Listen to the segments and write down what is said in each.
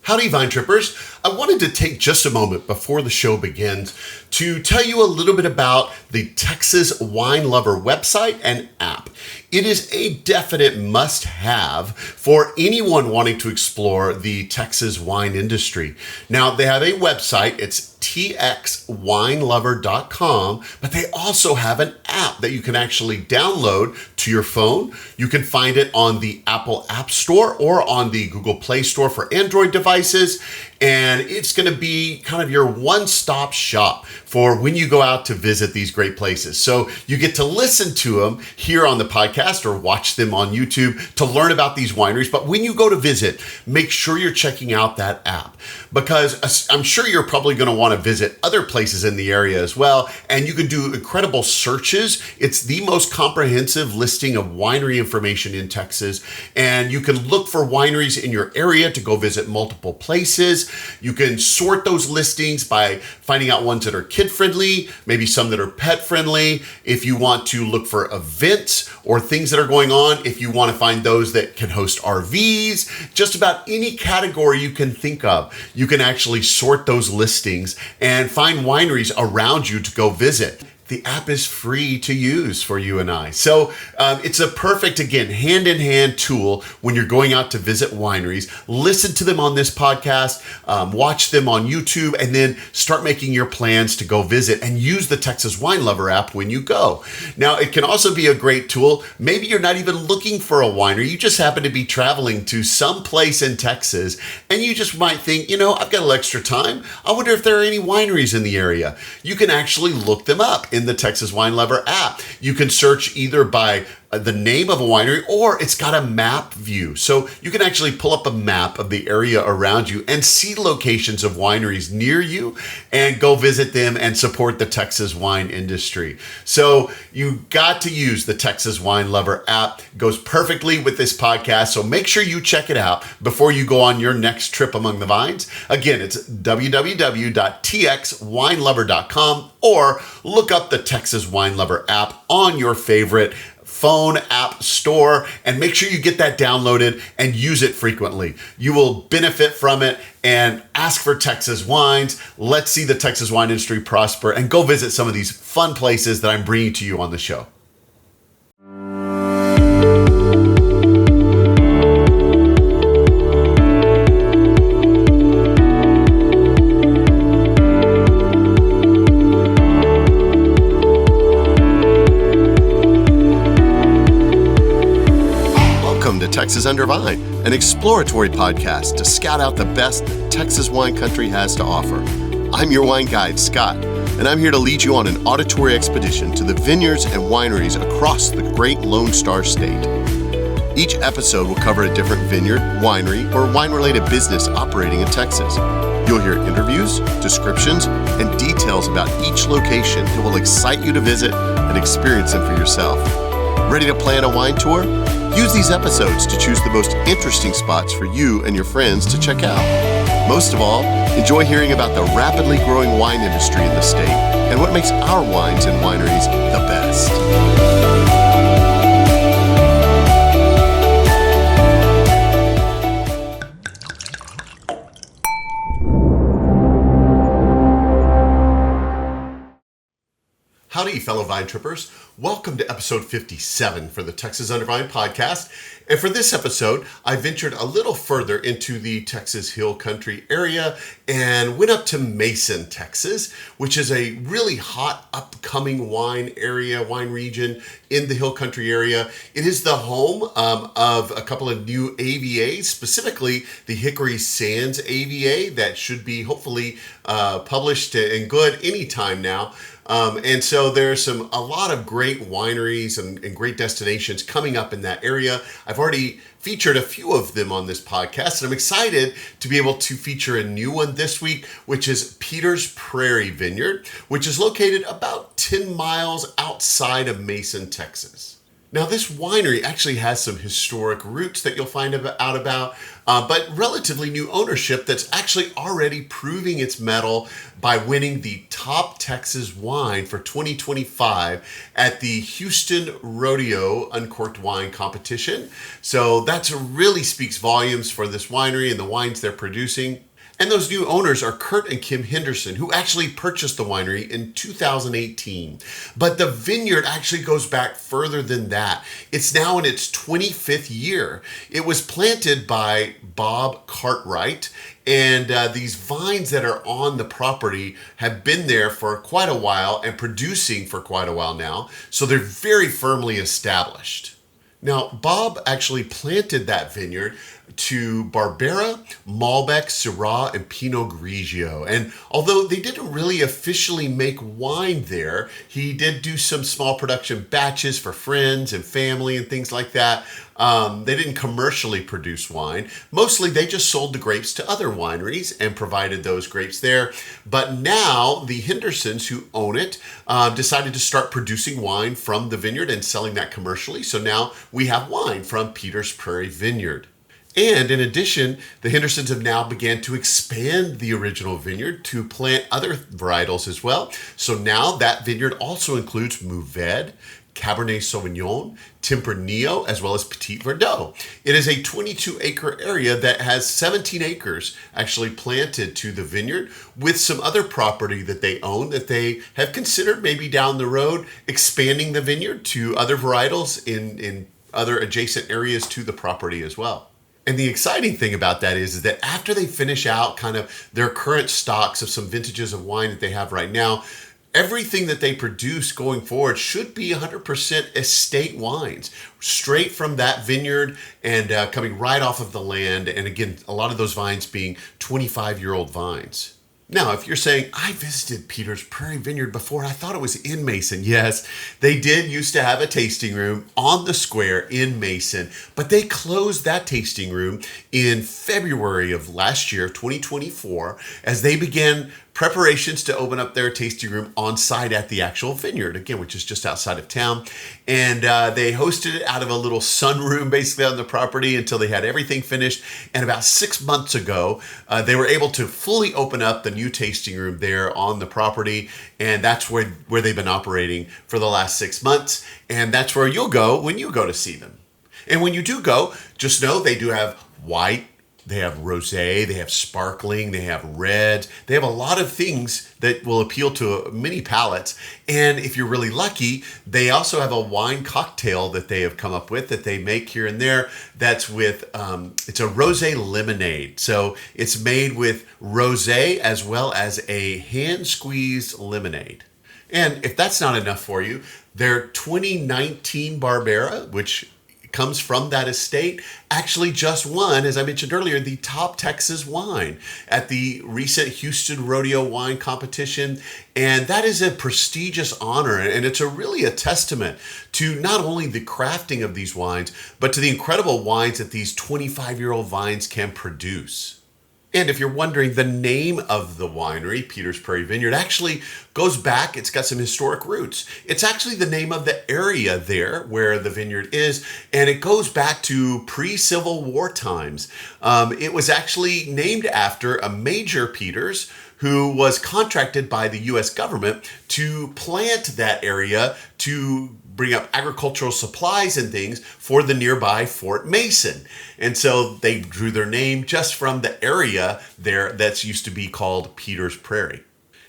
Howdy, Vine Trippers. I wanted to take just a moment before the show begins to tell you a little bit about the Texas Wine Lover website and app. It is a definite must-have for anyone wanting to explore the Texas wine industry. Now, they have a website. It's txwinelover.com, but they also have an app that you can actually download to your phone. You can find it on the Apple App Store or on the Google Play Store for Android devices. And it's going to be kind of your one-stop shop for when you go out to visit these great places. So you get to listen to them here on the podcast or watch them on YouTube to learn about these wineries. But when you go to visit, make sure you're checking out that app, because I'm sure you're probably going to want to visit other places in the area as well. And you can do incredible searches. It's the most comprehensive listing of winery information in Texas. And you can look for wineries in your area to go visit multiple places. You can sort those listings by finding out ones that are kid-friendly, maybe some that are pet-friendly. If you want to look for events or things that are going on, if you want to find those that can host RVs, just about any category you can think of, you can actually sort those listings and find wineries around you to go visit. The app is free to use for you and I. So it's a perfect, again, hand-in-hand tool when you're going out to visit wineries. Listen to them on this podcast, watch them on YouTube, and then start making your plans to go visit and use the Texas Wine Lover app when you go. Now, it can also be a great tool. Maybe you're not even looking for a winery. You just happen to be traveling to some place in Texas, and you just might think, I've got a little extra time. I wonder if there are any wineries in the area. You can actually look them up in the Texas Wine Lover app. You can search either by the name of a winery, or it's got a map view. So you can actually pull up a map of the area around you and see locations of wineries near you and go visit them and support the Texas wine industry. So you got to use the Texas Wine Lover app. It goes perfectly with this podcast. So make sure you check it out before you go on your next trip among the vines. Again, it's www.txwinelover.com, or look up the Texas Wine Lover app on your favorite phone app store and make sure you get that downloaded and use it frequently. You will benefit from it, and ask for Texas wines. Let's see the Texas wine industry prosper and go visit some of these fun places that I'm bringing to you on the show. Texas Under Vine, an exploratory podcast to scout out the best that Texas wine country has to offer. I'm your wine guide, Scott, and I'm here to lead you on an auditory expedition to the vineyards and wineries across the great Lone Star State. Each episode will cover a different vineyard, winery, or wine-related business operating in Texas. You'll hear interviews, descriptions, and details about each location that will excite you to visit and experience them for yourself. Ready to plan a wine tour? Use these episodes to choose the most interesting spots for you and your friends to check out. Most of all, enjoy hearing about the rapidly growing wine industry in the state and what makes our wines and wineries the best. Howdy, fellow Vine Trippers. Welcome to episode 57 for the Texas Under Vine podcast. And for this episode, I ventured a little further into the Texas Hill Country area and went up to Mason, Texas, which is a really hot, upcoming wine region in the Hill Country area. It is the home of a couple of new AVAs, specifically the Hickory Sands AVA that should be hopefully published and good anytime now. And so there's a lot of great wineries and great destinations coming up in that area. I've already featured a few of them on this podcast, and I'm excited to be able to feature a new one this week, which is Peters Prairie Vineyard, which is located about 10 miles outside of Mason, Texas. Now, this winery actually has some historic roots that you'll find out about, but relatively new ownership that's actually already proving its mettle by winning the Top Texas Wine for 2025 at the Houston Rodeo Uncorked Wine Competition. So that really speaks volumes for this winery and the wines they're producing. And those new owners are Kurt and Kim Henderson, who actually purchased the winery in 2018. But the vineyard actually goes back further than that. It's now in its 25th year. It was planted by Bob Cartwright, and these vines that are on the property have been there for quite a while and producing for quite a while now. So they're very firmly established. Now, Bob actually planted that vineyard to Barbera, Malbec, Syrah, and Pinot Grigio. And although they didn't really officially make wine there, he did do some small production batches for friends and family and things like that. They didn't commercially produce wine. Mostly they just sold the grapes to other wineries and provided those grapes there. But now the Hendersons, who own it, decided to start producing wine from the vineyard and selling that commercially. So now we have wine from Peters Prairie Vineyard. And in addition, the Hendersons have now began to expand the original vineyard to plant other varietals as well. So now that vineyard also includes Mourvèdre, Cabernet Sauvignon, Tempranillo, as well as Petit Verdot. It is a 22-acre area that has 17 acres actually planted to the vineyard, with some other property that they own that they have considered maybe down the road expanding the vineyard to other varietals in other adjacent areas to the property as well. And the exciting thing about that is that after they finish out kind of their current stocks of some vintages of wine that they have right now, everything that they produce going forward should be 100% estate wines, straight from that vineyard and coming right off of the land. And again, a lot of those vines being 25-year-old vines. Now, if you're saying, I visited Peters Prairie Vineyard before, I thought it was in Mason. Yes, they did used to have a tasting room on the square in Mason, but they closed that tasting room in February of last year, 2024, as they began preparations to open up their tasting room on site at the actual vineyard, again, which is just outside of town. And they hosted it out of a little sunroom basically on the property until they had everything finished. And about 6 months ago, they were able to fully open up the new tasting room there on the property. And that's where they've been operating for the last 6 months. And that's where you'll go when you go to see them. And when you do go, just know they do have white, they have rosé, they have sparkling, they have red. They have a lot of things that will appeal to many palates. And if you're really lucky, they also have a wine cocktail that they have come up with that they make here and there. That's with, it's a rosé lemonade. So it's made with rosé as well as a hand-squeezed lemonade. And if that's not enough for you, their 2019 Barbera, which comes from that estate, actually just won, as I mentioned earlier, the Top Texas Wine at the recent Houston Rodeo Wine Competition. And that is a prestigious honor, and it's really a testament to not only the crafting of these wines, but to the incredible wines that these 25-year-old vines can produce. And if you're wondering, the name of the winery, Peters Prairie Vineyard, actually goes back. It's got some historic roots. It's actually the name of the area there where the vineyard is, and it goes back to pre-Civil War times. It was actually named after a Major Peters who was contracted by the U.S. government to plant that area to bring up agricultural supplies and things for the nearby Fort Mason. And so they drew their name just from the area there that's used to be called Peters Prairie.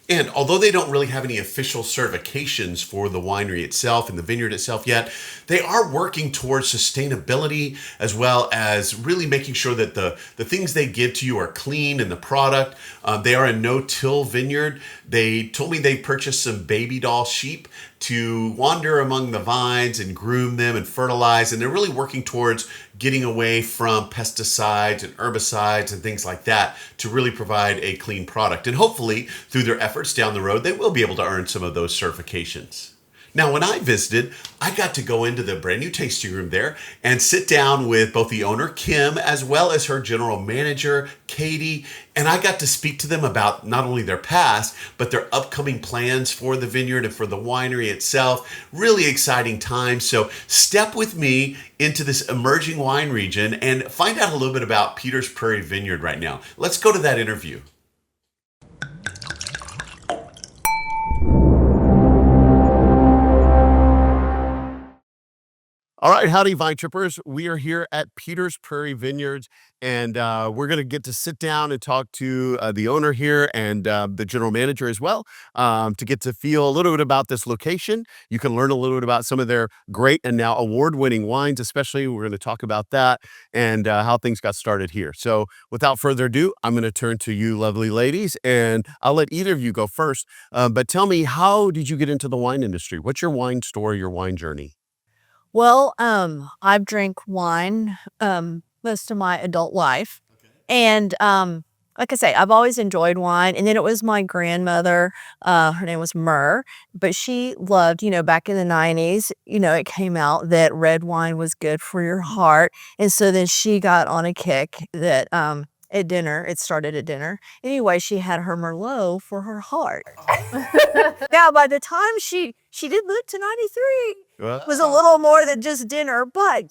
And although they don't really have any official certifications for the winery itself and the vineyard itself yet, they are working towards sustainability as well as really making sure that the things they give to you are clean in the product. They are a no-till vineyard. They told me they purchased some baby doll sheep to wander among the vines and groom them and fertilize. And they're really working towards getting away from pesticides and herbicides and things like that to really provide a clean product. And hopefully, through their efforts down the road, they will be able to earn some of those certifications. Now, when I visited, I got to go into the brand new tasting room there and sit down with both the owner, Kim, as well as her general manager, Katie. And I got to speak to them about not only their past, but their upcoming plans for the vineyard and for the winery itself. Really exciting time. So step with me into this emerging wine region and find out a little bit about Peters Prairie Vineyard right now. Let's go to that interview. All right, howdy, Vine Trippers. We are here at Peters Prairie Vineyards, and we're going to get to sit down and talk to the owner here and the general manager as well to get to feel a little bit about this location. You can learn a little bit about some of their great and now award-winning wines, especially. We're going to talk about that and how things got started here. So without further ado, I'm going to turn to you lovely ladies, and I'll let either of you go first. But tell me, how did you get into the wine industry? What's your wine story, your wine journey? Well, I've drank wine, most of my adult life. And, like I say, I've always enjoyed wine. And then it was my grandmother, her name was Myrrh, but she loved, back in the 90s, it came out that red wine was good for your heart. And so then she got on a kick that, at dinner, it started at dinner. Anyway, she had her Merlot for her heart. Now, by the time she did live to 93, it was a little more than just dinner, but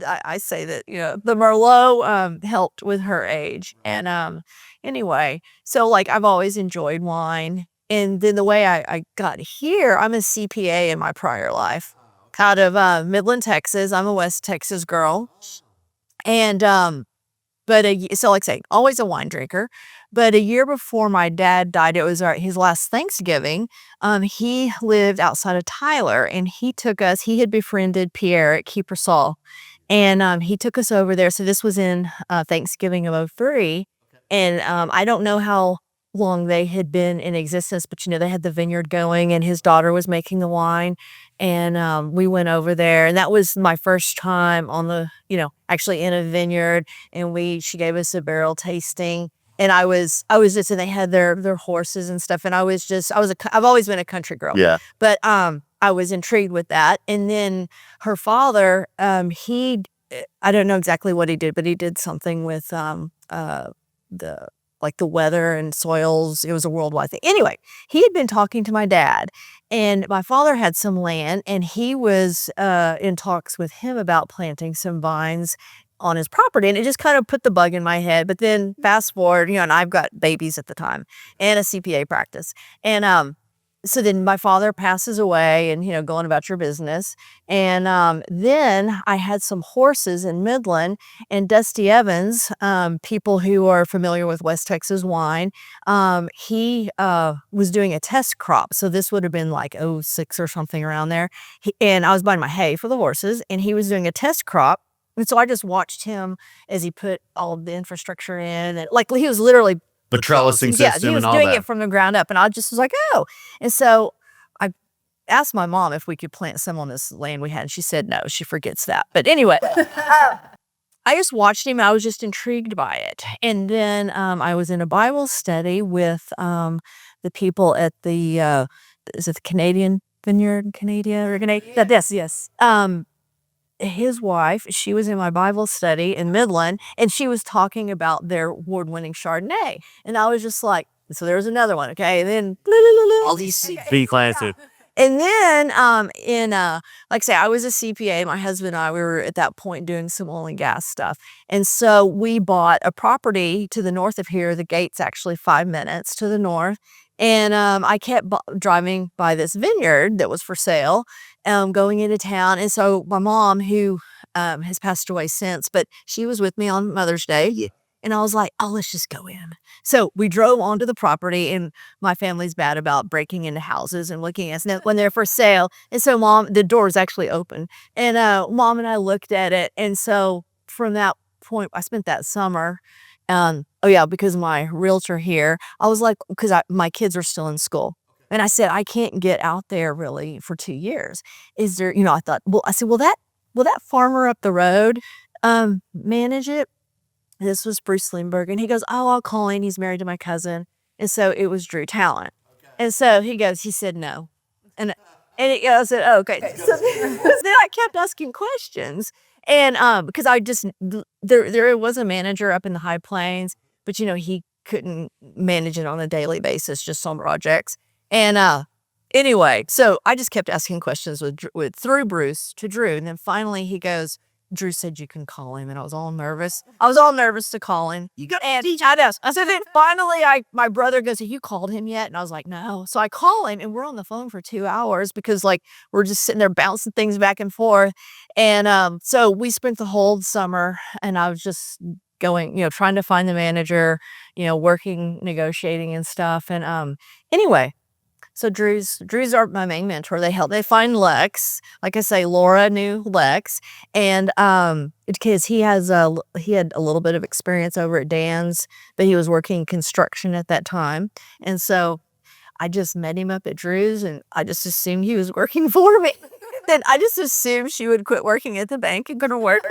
I say that the Merlot helped with her age. And anyway, so like I've always enjoyed wine. And then the way I got here, I'm a CPA in my prior life, out of Midland, Texas. I'm a West Texas girl. And but so like I say, always a wine drinker. But a year before my dad died, it was his last Thanksgiving. He lived outside of Tyler, and he had befriended Pierre at Keeper Saul, and he took us over there. So this was in Thanksgiving of '03, and I don't know how long they had been in existence, but they had the vineyard going, and his daughter was making the wine, and we went over there, and that was my first time on the actually in a vineyard, and she gave us a barrel tasting. And I was just, and they had their horses and stuff. And I've always been a country girl. Yeah. But I was intrigued with that. And then her father, I don't know exactly what he did, but he did something with the weather and soils. It was a worldwide thing. Anyway, he had been talking to my dad, and my father had some land, and he was in talks with him about planting some vines on his property, and it just kind of put the bug in my head. But then fast forward, and I've got babies at the time and a CPA practice, and so then my father passes away, and going about your business. And then I had some horses in Midland, and Dusty Evans, people who are familiar with West Texas wine, he was doing a test crop. So this would have been like '06 or something around there. And I was buying my hay for the horses, and he was doing a test crop. And so I just watched him as he put all of the infrastructure in, and like he was literally The trellising system he was and all doing that. it from the ground up, and I just was like, oh. And so I asked my mom if we could plant some on this land we had, and she said no, she forgets that. But anyway, I just watched him. I was just intrigued by it. And then I was in a Bible study with the people at the, is it the Canadian Vineyard, Yes. His wife, she was in my Bible study in Midland, and she was talking about their award-winning Chardonnay. And I was just like, so there was another one, okay? And then all these Be classic. And then like I say, I was a CPA. My husband and I, we were at that point doing some oil and gas stuff. And so we bought a property to the north of here. The gate's actually 5 minutes to the north. And I kept driving by this vineyard that was for sale, going into town. And so my mom, who has passed away since, but she was with me on Mother's Day. Yeah. And I was like, oh, let's just go in. So we drove onto the property, and my family's bad about breaking into houses and looking at us when they're for sale. And so the door is actually open. And Mom and I looked at it. And so from that point, I spent that summer. Because my realtor here, I was like, because my kids are still in school. And I said, I can't get out there really for 2 years. Is there, I thought, I said, will that farmer up the road manage it? This was Bruce Lindbergh. And he goes, oh, I'll call him. He's married to my cousin. And so it was Drew Talent. Okay. And so he said no. And And I said, oh, okay. So then I kept asking questions. And because there was a manager up in the High Plains, but he couldn't manage it on a daily basis, just on projects. And anyway, so I just kept asking questions through Bruce to Drew. And then finally he goes, Drew said you can call him, and I was all nervous. I was all nervous to call him. You got and I said, then finally, my brother goes, have you called him yet? And I was like, no. So I call him, and we're on the phone for 2 hours because we're just sitting there bouncing things back and forth. And so we spent the whole summer, and I was just going, trying to find the manager, working, negotiating and stuff. And anyway. So Drew's are my main mentor. They find Lex. Like I say, Laura knew Lex, and because he had a little bit of experience over at Dan's, but he was working construction at that time, and so I just met him up at Drew's, and I just assumed he was working for me. Then I just assumed she would quit working at the bank and go to work.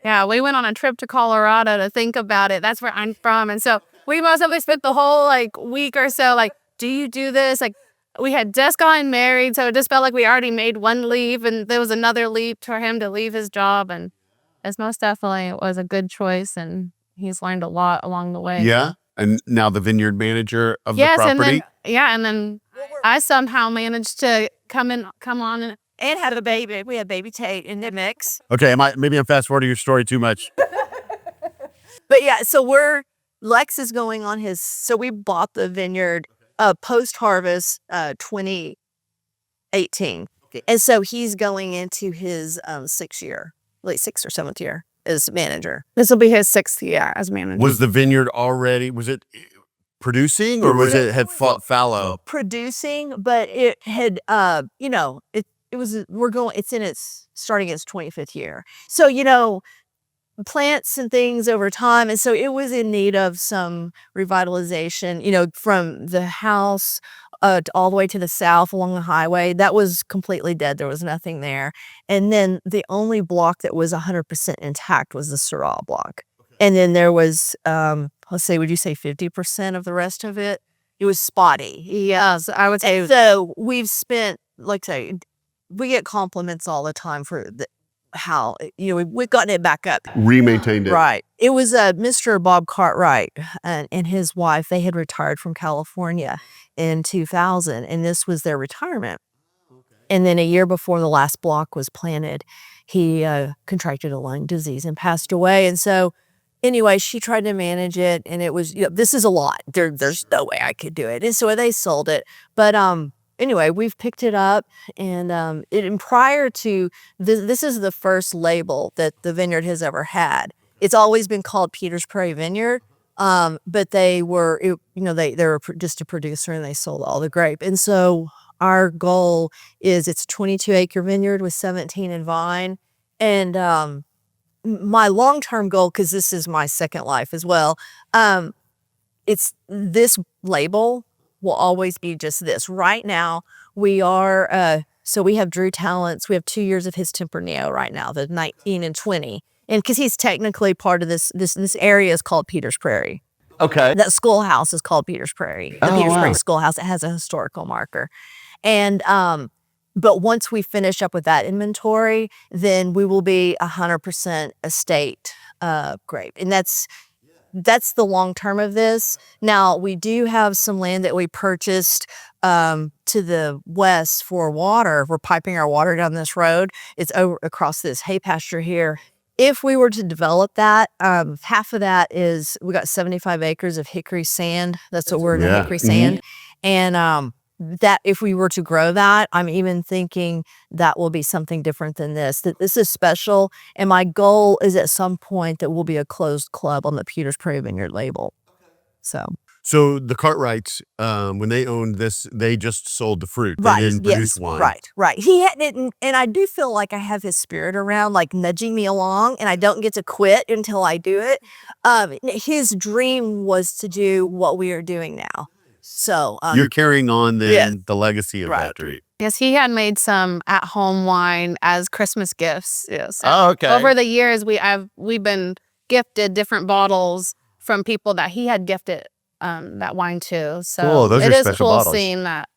Yeah, we went on a trip to Colorado to think about it. That's where I'm from, and so we most of us spent the whole week or so do you do this? We had just gotten married, so it just felt like we already made one leap, and there was another leap for him to leave his job, and it's most definitely was a good choice, and he's learned a lot along the way. Yeah, and now the vineyard manager of the property. And then I somehow managed to come on and had a baby. We had baby Tate in the mix. Okay, maybe I'm fast forwarding your story too much. But yeah, so Lex is going on so we bought the vineyard post-harvest 2018. And so he's going into his 6th year, like 6th or 7th year as manager. This will be his 6th year as manager. Was the vineyard already, was it producing or had fallow? Producing, but it had, it's starting its 25th year. So, plants and things over time, and so it was in need of some revitalization, from the house all the way to the south along the highway. That was completely dead. There was nothing there. And then the only block that was 100% intact was the Syrah block. And then there was, would you say 50% of the rest of it? It was spotty. Yes, I would say. So we've spent, we get compliments all the time for how we've gotten it back up, Remaintained it. Right. It was Mr. Bob Cartwright and his wife. They had retired from California in 2000, and this was their retirement. And then a year before the last block was planted, he contracted a lung disease and passed away. And so anyway, she tried to manage it, and it was this is a lot. There's no way I could do it. And so they sold it. But anyway, we've picked it up, and prior to this is the first label that the vineyard has ever had. It's always been called Peters Prairie Vineyard, but they were just a producer, and they sold all the grape. And so our goal is it's a 22-acre vineyard with 17 in vine, and my long-term goal, because this is my second life as well, it's this label will always be just this. Right now, we are, so we have Drew Talents. We have 2 years of his Tempranillo right now, the 19 and 20. And because he's technically part of this area is called Peters Prairie. Okay. That schoolhouse is called Peters Prairie. The Peters Prairie Schoolhouse. It has a historical marker. And, but once we finish up with that inventory, then we will be 100% estate grape. And that's the long term of this. Now, we do have some land that we purchased to the west for water. We're piping our water down this road. It's over across this hay pasture here. If we were to develop that, half of that is, we got 75 acres of hickory sand. That's what we're in, hickory sand. And that if we were to grow that, I'm even thinking that will be something different than this, that this is special. And my goal is at some point that we'll be a closed club on the Peters Prairie Vineyard label. So the Cartwrights, when they owned this, they just sold the fruit. They Right. didn't produce wine. Right. He hadn't, and I do feel like I have his spirit around, like nudging me along, and I don't get to quit until I do it. His dream was to do what we are doing now. So You're carrying on then the legacy of that tree. Yes, he had made some at-home wine as Christmas gifts. Yes. Oh, okay. Over the years, we've been gifted different bottles from people that he had gifted that wine to. So Cool, those it are is special cool bottles. seeing that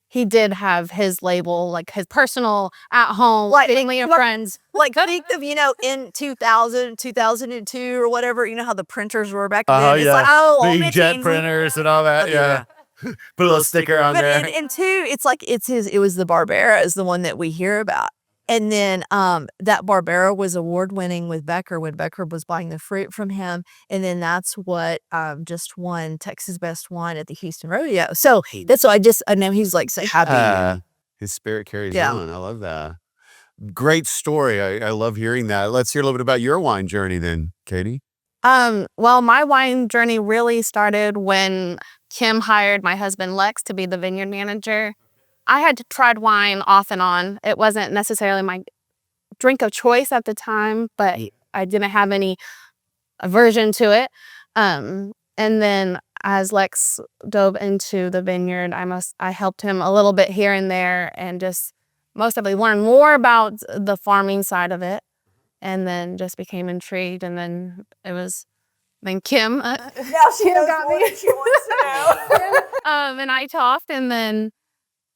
he did have his label, like his personal at home, Like- family and friends. Like think of, in 2000, 2002 or whatever, how the printers were back then. It's yeah. like, The all inkjet printers and all that. Yeah. Put a little sticker on But there. and two, it's like it was the Barbera is the one that we hear about. And then that Barbera was award winning with Becker when Becker was buying the fruit from him. And then that's what just won Texas Best Wine at the Houston Rodeo. So that's why I know he's like so happy. His spirit carries Yeah. on. I love that. Great story. I love hearing that. Let's hear a little bit about your wine journey then, Katie. Well, my wine journey really started when Kim hired my husband Lex to be the vineyard manager. I had tried wine off and on. It wasn't necessarily my drink of choice at the time, but I didn't have any aversion to it. And then as Lex dove into the vineyard, I helped him a little bit here and there and just most of it learned more about the farming side of it. And then just became intrigued. And then Kim. Now she knows got more me. than she wants to know. And I talked, and then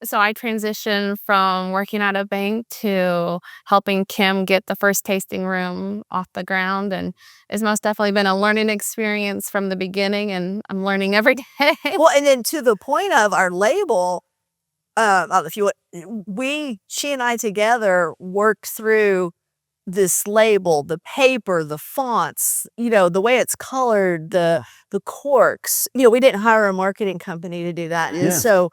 so I transitioned from working at a bank to helping Kim get the first tasting room off the ground, and it's most definitely been a learning experience from the beginning, and I'm learning every day. Well, and then to the point of our label, if you would, she and I together worked through this label, the paper, the fonts, the way it's colored, the corks. We didn't hire a marketing company to do that. And so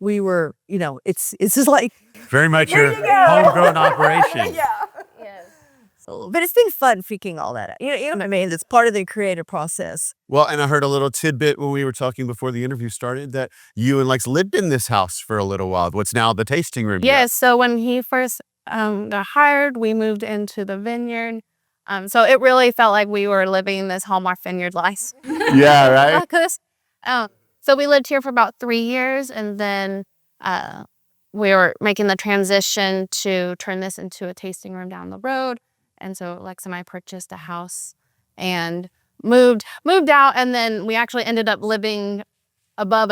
we were, it's just like Very much There your you go. homegrown operation. Yes. but it's been fun figuring all that out. You know what I mean? It's part of the creative process. Well, and I heard a little tidbit when we were talking before the interview started that you and Lex lived in this house for a little while. What's now the tasting room. Yes. So when he first got hired, we moved into the vineyard. So it really felt like we were living this Hallmark Vineyard life. Yeah, right? So we lived here for about 3 years, and then we were making the transition to turn this into a tasting room down the road. And so Lex and I purchased a house and moved out, and then we actually ended up living above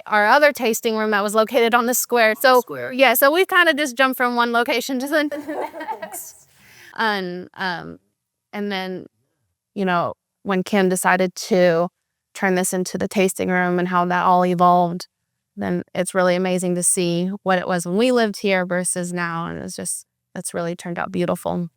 our other tasting room that was located on the square. So yeah, so we kind of just jumped from one location to the next. And then, when Kim decided to turn this into the tasting room and how that all evolved, then it's really amazing to see what it was when we lived here versus now. And it's really turned out beautiful.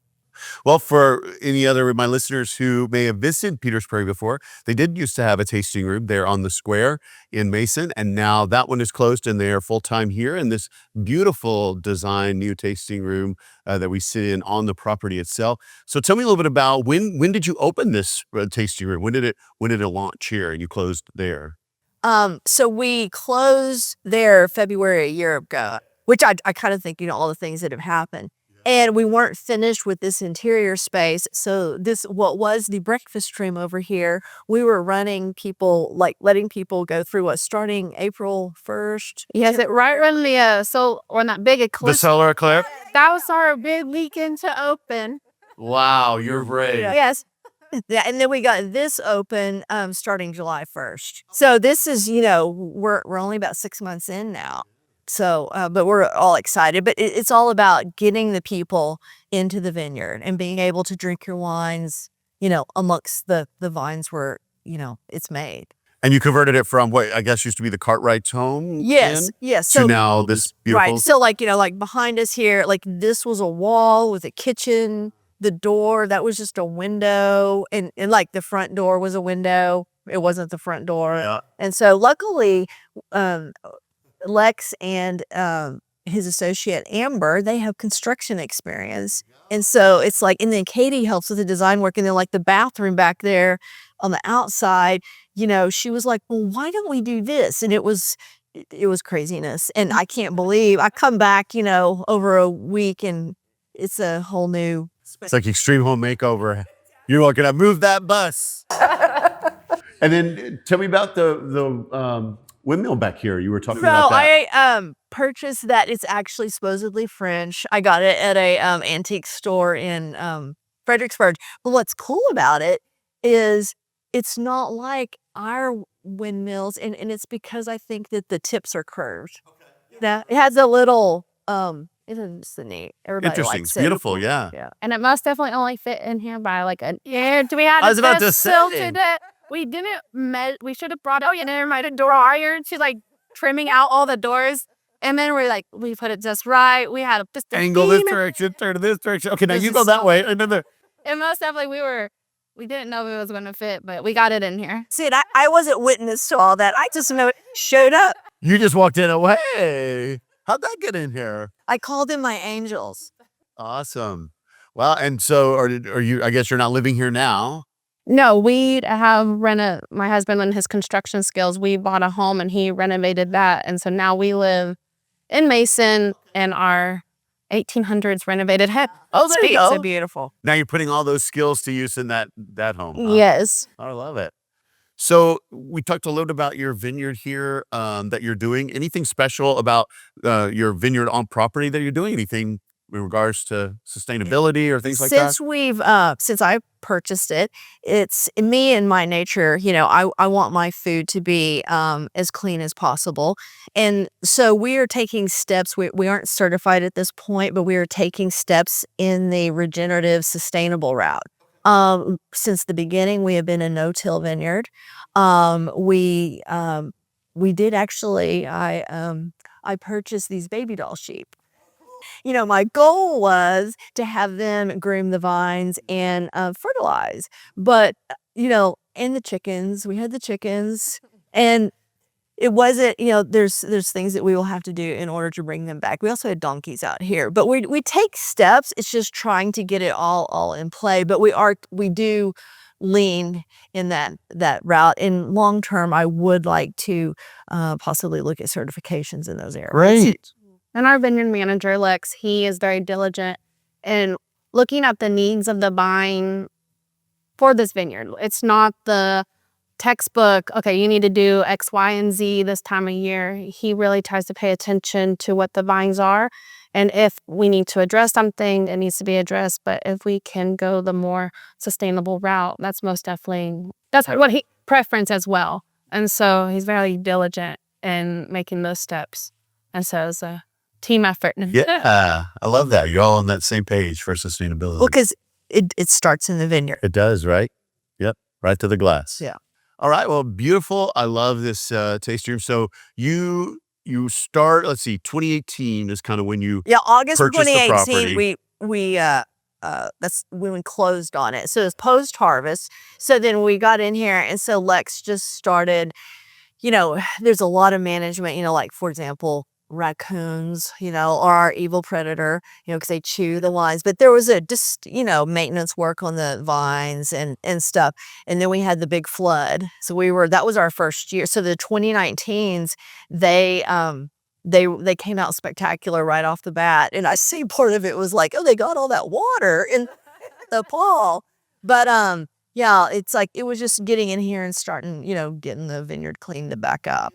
Well, for any other of my listeners who may have visited Peters Prairie before, they did used to have a tasting room there on the square in Mason, and now that one is closed and they are full-time here in this beautiful design new tasting room that we sit in on the property itself. So tell me a little bit about when did you open this tasting room? When did it launch here and you closed there? So we closed there February a year ago, which I kind of think, all the things that have happened. And we weren't finished with this interior space. So what was the breakfast room over here, we were running people, like letting people go through starting April 1st. Yes, right when when that big The eclipse, solar eclipse? that was our big weekend to open. Wow, you're brave. Yes. Yeah, and then we got this open starting July 1st. So this is, we're only about 6 months in now. So, but we're all excited. But it's all about getting the people into the vineyard and being able to drink your wines, amongst the vines where, it's made. And you converted it from what I guess used to be the Cartwright's home? Yes. To So now this beautiful. right. So like, behind us here, like this was a wall with a kitchen, the door, that was just a window. And like the front door was a window. It wasn't the front door. Yeah. And so luckily, Lex and his associate Amber, they have construction experience. And so it's like, and then Katie helps with the design work. And then like the bathroom back there on the outside, she was like, well, why don't we do this? And it was craziness. And I can't believe I come back, over a week and it's a whole new. It's like extreme home makeover. You're looking to move that bus. And then tell me about the windmill back here. You were talking about that. I purchased that. It's actually supposedly French. I got it at a antique store in Fredericksburg. But what's cool about it is it's not like our windmills, and it's because I think that the tips are curved. That it has a little it's neat. Everybody Interesting. likes It's it. beautiful. Yeah. Yeah. And it most definitely only fit in here by like an inch. We had I was about to just say. silted it. We didn't we should have brought never mind a door iron to like trimming out all the doors. And then we put it just right. We had just a Angle this beam. direction, turn this direction. Okay, now This you is go that so- way. And then And most definitely we didn't know if it was going to fit, but we got it in here. See, and I wasn't witness to all that. I just know it showed up. you just walked in and went, hey, how'd that get in here? I called them my angels. Awesome. Well, and so are you, I guess you're not living here now. No, we have my husband and his construction skills. We bought a home and he renovated that. And so now we live in Mason in our 1800s renovated house. Oh, there you go. So beautiful. Now you're putting all those skills to use in that home. Huh? Yes. I love it. So we talked a little bit about your vineyard here that you're doing. Anything special about your vineyard on property that you're doing? Anything in regards to sustainability or things like that? Since I purchased it, it's me and my nature, I want my food to be as clean as possible. And so we are taking steps. We aren't certified at this point, but we are taking steps in the regenerative sustainable route. Since the beginning, we have been a no-till vineyard. We did actually, I purchased these baby doll sheep. My goal was to have them groom the vines and fertilize. But, and the chickens, we had the chickens, and it wasn't, there's things that we will have to do in order to bring them back. We also had donkeys out here, but we take steps. It's just trying to get it all in play. But we do lean in that route. In long term, I would like to possibly look at certifications in those areas. Great. And our vineyard manager, Lex, he is very diligent in looking at the needs of the vine for this vineyard. It's not the textbook, okay, you need to do X, Y, and Z this time of year. He really tries to pay attention to what the vines are. And if we need to address something, it needs to be addressed. But if we can go the more sustainable route, that's most definitely, that's what he preference as well. And so he's very diligent in making those steps. And so it's a team effort. Yeah, I love that. You're all on that same page for sustainability. Well, because it starts in the vineyard. It does, right? Yep, right to the glass. Yeah. All right, well, beautiful. I love this tasting room. So you start, let's see, 2018 is kind of when you August purchased the 2018, property. we that's when we closed on it. So it's post harvest. So then we got in here, and so Lex just started. There's a lot of management. Like for example, raccoons, are our evil predator. Because they chew the vines. But there was maintenance work on the vines and stuff. And then we had the big flood. So that was our first year. So the 2019s, they came out spectacular right off the bat. And I see part of it was like, oh, they got all that water in the fall. But yeah, it's like it was just getting in here and starting, getting the vineyard cleaned back up.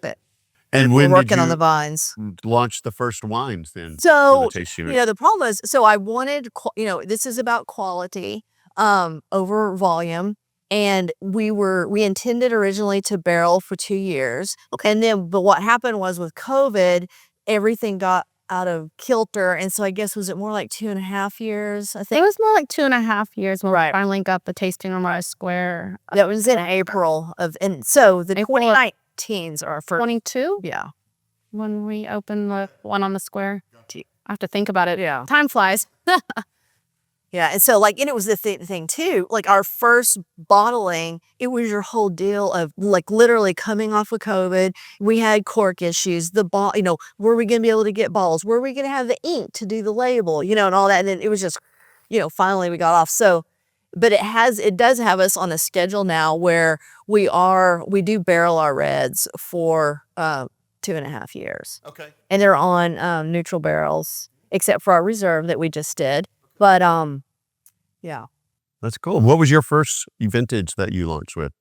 And we're when working did on you the vines. launch the first wines then? So, for the tasting room? the problem is, so I wanted, this is about quality over volume. And we intended originally to barrel for 2 years. Okay. And then, but what happened was with COVID, everything got out of kilter. And so I guess, was it more like 2.5 years? I think It was more like 2.5 years when Right. we finally got the tasting room on a square. that was in April and so the April of 2019s are for 22 yeah. when we opened the one on the square. I have to think about it. Yeah. Time flies. Yeah, and so and it was the thing too. Like our first bottling, it was your whole deal of literally coming off of COVID. We had cork issues. The were we going to be able to get bottles? Were we going to have the ink to do the label? And all that. And then it was just, finally we got off. So, but it does have us on a schedule now where we do barrel our reds for 2.5 years. Okay. And they're on neutral barrels, except for our reserve that we just did. But yeah. That's cool. What was your first vintage that you launched with?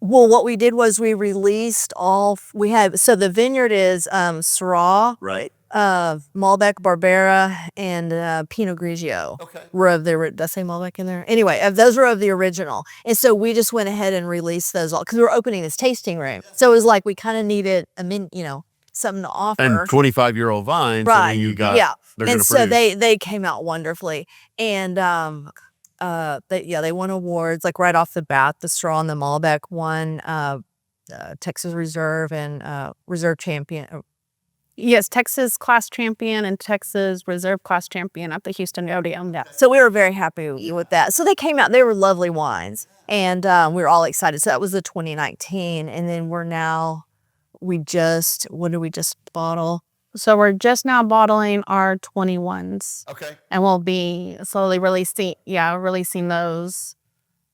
Well, what we did was we released so the vineyard is Syrah, Right. Malbec, Barbera, and Pinot Grigio. Okay. Were of the, did I say Malbec in there? Anyway, those were of the original. And so we just went ahead and released those all because we were opening this tasting room. So it was like we kind of needed something to offer. And 25-year-old vines. Right. And you got, yeah. they're And gonna so produce. they came out wonderfully. And they won awards like right off the bat. The Straw and the Malbec won Texas Reserve and Reserve Champion. Yes, Texas class champion and Texas reserve class champion at the Houston Rodeo. Yeah. So we were very happy with that. So they came out, they were lovely wines. And we were all excited. So that was the 2019. And then what did we just bottle? So we're just now bottling our 21s. Okay. And we'll be slowly releasing those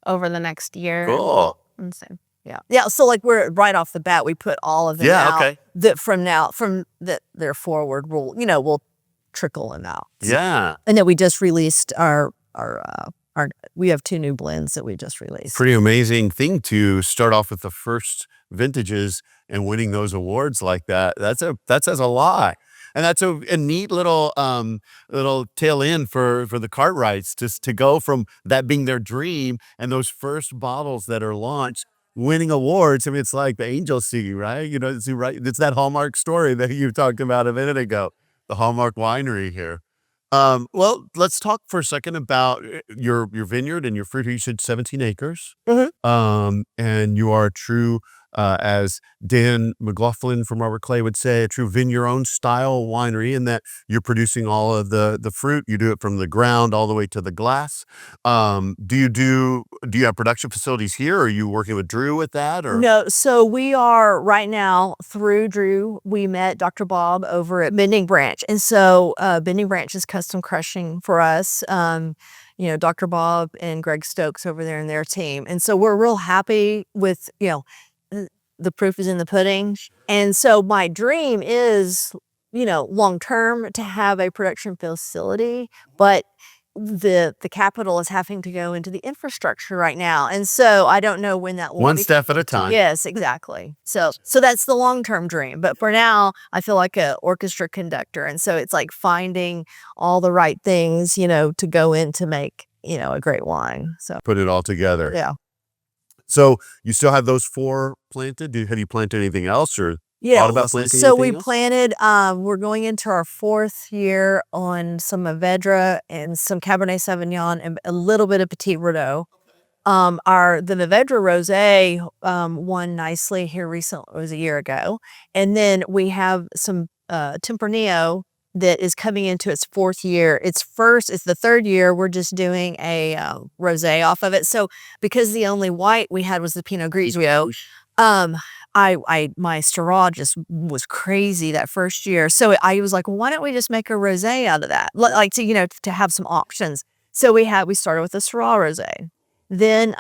over the next year. Cool. And so, Yeah. So like we're right off the bat, we put all of them out. Okay. That from there forward, we'll trickle them out. Yeah. And then we just released we have 2 new blends that we just released. Pretty amazing thing to start off with the first vintages and winning those awards like that. That says a lot. And that's a neat little tail end for the Cartwrights, just to go from that being their dream and those first bottles that are launched winning awards. I mean, it's like the angel see, right? It's that Hallmark story that you talked about a minute ago, the Hallmark winery here. Well, let's talk for a second about your vineyard and your fruit. You said 17 acres. Mm-hmm. And you are a true, as Dan McLaughlin from Robert Clay would say, a true vineyard-owned style winery, in that you're producing all of the fruit. You do it from the ground all the way to the glass. Do you have production facilities here? Or are you working with Drew with that? Or No, so we are right now through Drew. We met Dr. Bob over at Bending Branch. And so Bending Branch is custom crushing for us. Dr. Bob and Greg Stokes over there and their team. And so we're real happy with, the proof is in the pudding. And so my dream is, long term to have a production facility, but the capital is having to go into the infrastructure right now. And so I don't know when that will one be. step at a time. Yes, exactly. So that's the long-term dream. But for now, I feel like an orchestra conductor. And so it's like finding all the right things, to go in to make, a great wine. So Put it all together. yeah. So you still have those 4 planted? Have you planted anything else, or Yeah. thought about planting So we anything else? planted, we're going into our 4th year on some Mourvedre and some Cabernet Sauvignon and a little bit of Petit Verdot. The Mourvedre Rosé won nicely here recently. It was a year ago. And then we have some Tempranillo that is coming into its 4th year. It's the 3rd year. We're just doing a rosé off of it. So because the only white we had was the Pinot Grigio, my Syrah just was crazy that first year. So I was like, why don't we just make a rosé out of that? Like to have some options. So we started with a Syrah rosé. Then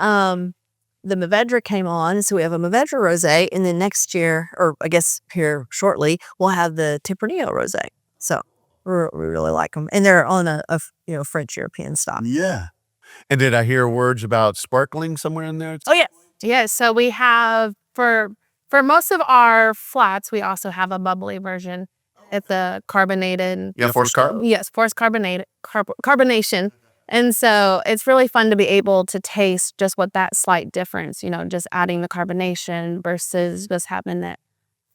the Mourvedre came on, so we have a Mourvedre rosé, and then next year, or I guess here shortly, we'll have the Tempranillo rosé. So we really like them, and they're on a French European style. Yeah. And did I hear words about sparkling somewhere in there? Oh yeah. Yeah. So we have for most of our flats, we also have a bubbly version. It's the carbonated. Yeah, forced carb? Yes, forced carbonation. And so it's really fun to be able to taste just what that slight difference, just adding the carbonation versus just having it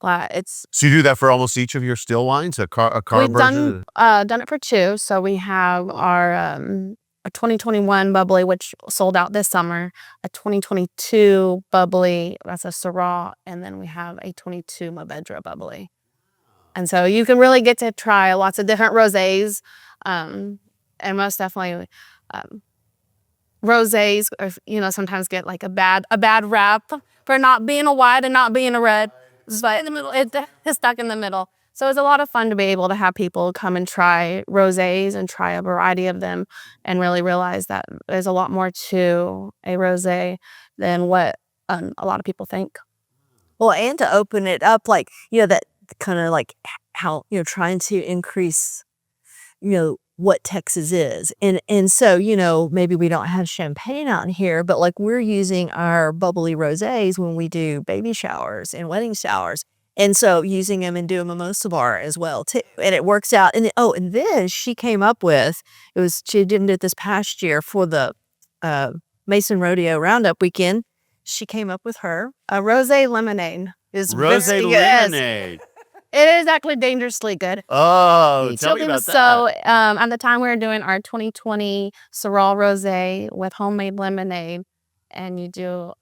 flat. So you do that for almost each of your still wines, a carb We've version? done it for 2. So we have our 2021 bubbly, which sold out this summer, a 2022 bubbly, that's a Syrah, and then we have a 22 Mourvedre bubbly. And so you can really get to try lots of different rosés, and most definitely rosés, sometimes get like a bad rap for not being a white and not being a red. But in the middle, it's stuck in the middle. So it's a lot of fun to be able to have people come and try rosés and try a variety of them and really realize that there's a lot more to a rosé than what a lot of people think. Well, and to open it up, like, that kind of like how, trying to increase, what Texas is. And so, maybe we don't have champagne out in here, but like we're using our bubbly rosés when we do baby showers and wedding showers. And so using them and doing mimosa bar as well too. And it works out. And and then she came up with, she did it this past year for the Mason Rodeo Roundup weekend. She came up with her A rosé lemonade is Rosé very good. lemonade. It is actually dangerously good. Oh, tell me about that. So at the time we were doing our 2020 Syrah Rosé with homemade lemonade, and you do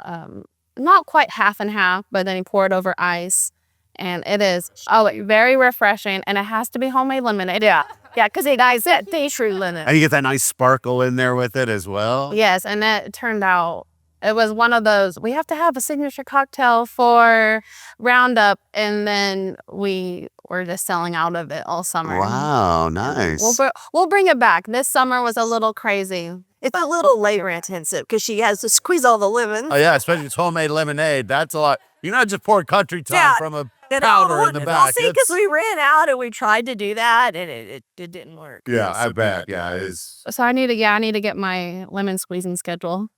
not quite half and half, but then you pour it over ice, and it is very refreshing, and it has to be homemade lemonade. Yeah, because it guys that true lemonade. And you get that nice sparkle in there with it as well. Yes, and it turned out. It was one of those, we have to have a signature cocktail for Roundup, and then we were just selling out of it all summer. Wow, nice. We'll bring it back. This summer was a little crazy. It's a little labor intensive because she has to squeeze all the lemons. Oh yeah, especially it's homemade lemonade. That's a lot. You're not just pouring country time from a powder in the back. See, because we ran out and we tried to do that and it didn't work. Yeah, I bet. Yeah, it is. So I need to get my lemon squeezing schedule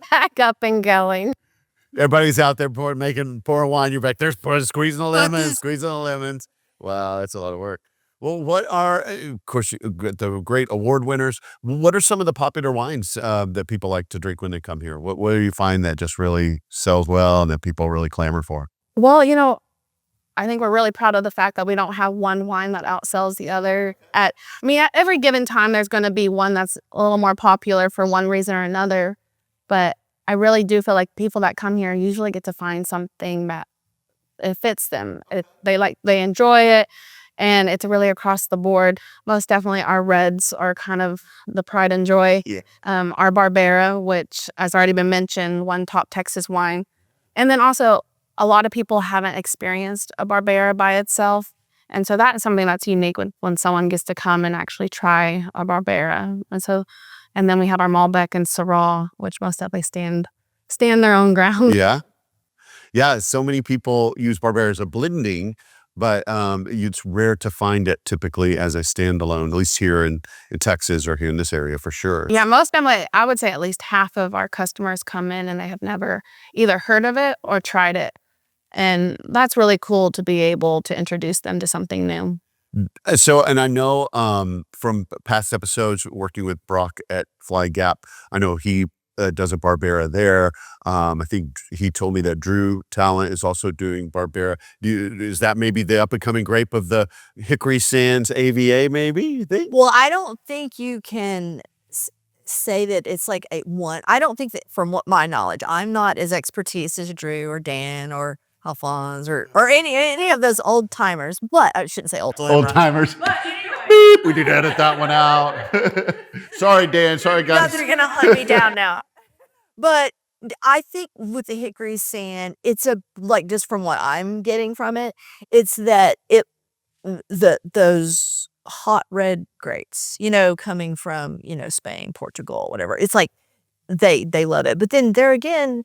back up and going. Everybody's out there pouring wine. You're back there squeezing the lemons, Wow, that's a lot of work. Well, what are, of course, the great award winners? What are some of the popular wines that people like to drink when they come here? What do you find that just really sells well and that people really clamor for? Well, I think we're really proud of the fact that we don't have one wine that outsells the other. At every given time, there's going to be one that's a little more popular for one reason or another. But I really do feel like people that come here usually get to find something that it fits them. They enjoy it, and it's really across the board. Most definitely our reds are kind of the pride and joy. Yeah. Our Barbera, which has already been mentioned, one top Texas wine. And then also a lot of people haven't experienced a Barbera by itself. And so that is something that's unique when someone gets to come and actually try a Barbera. And then we have our Malbec and Syrah, which most definitely stand their own ground. Yeah. Yeah, so many people use Barbera as a blending, but it's rare to find it typically as a standalone, at least here in Texas or here in this area for sure. Yeah, most definitely, I would say at least half of our customers come in and they have never either heard of it or tried it. And that's really cool to be able to introduce them to something new. So, and I know from past episodes working with Brock at Fly Gap, I know he does a Barbera there. I think he told me that Drew Talent is also doing Barbera. Is that maybe the up and coming grape of the Hickory Sands AVA, maybe, you think? Well, I don't think you can say that it's like a one. I don't think that, from what my knowledge, I'm not as expertise as Drew or Dan or Alphonse or any of those old timers. But I shouldn't say old timers. We did edit that one out. Sorry, Dan. Sorry, guys. They're gonna hunt me down now. But I think with the Hickory Sand, it's just from what I'm getting from it, it's that those hot red grapes, coming from Spain, Portugal, whatever. It's like they love it. But then there again,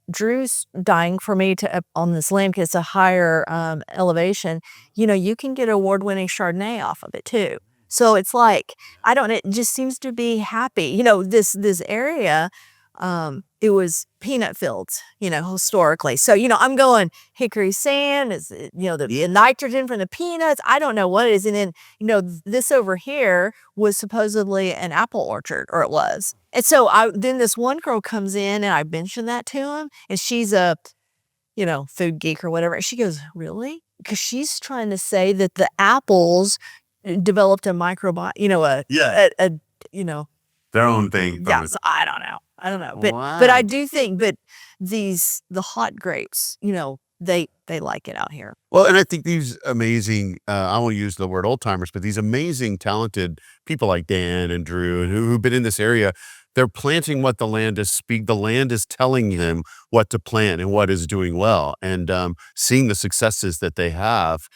Drew's dying for me to on this land because it's a higher elevation. You can get award-winning Chardonnay off of it too. So it's like it just seems to be happy. This area, it was peanut fields, historically. So I'm going Hickory Sand is the nitrogen from the peanuts. I don't know what it is, and then this over here was supposedly an apple orchard, or it was. And so then this one girl comes in and I mentioned that to him, and she's a, food geek or whatever. And she goes, really? Because she's trying to say that the apples developed a microbiome, their own thing. Yeah, so I don't know. But Wow. but I do think that the hot grapes, they like it out here. Well, and I think these amazing, I won't use the word old timers, but these amazing, talented people like Dan and Drew and who've been in this area, they're planting what the land is the land is telling them what to plant and what is doing well. And seeing the successes that they have,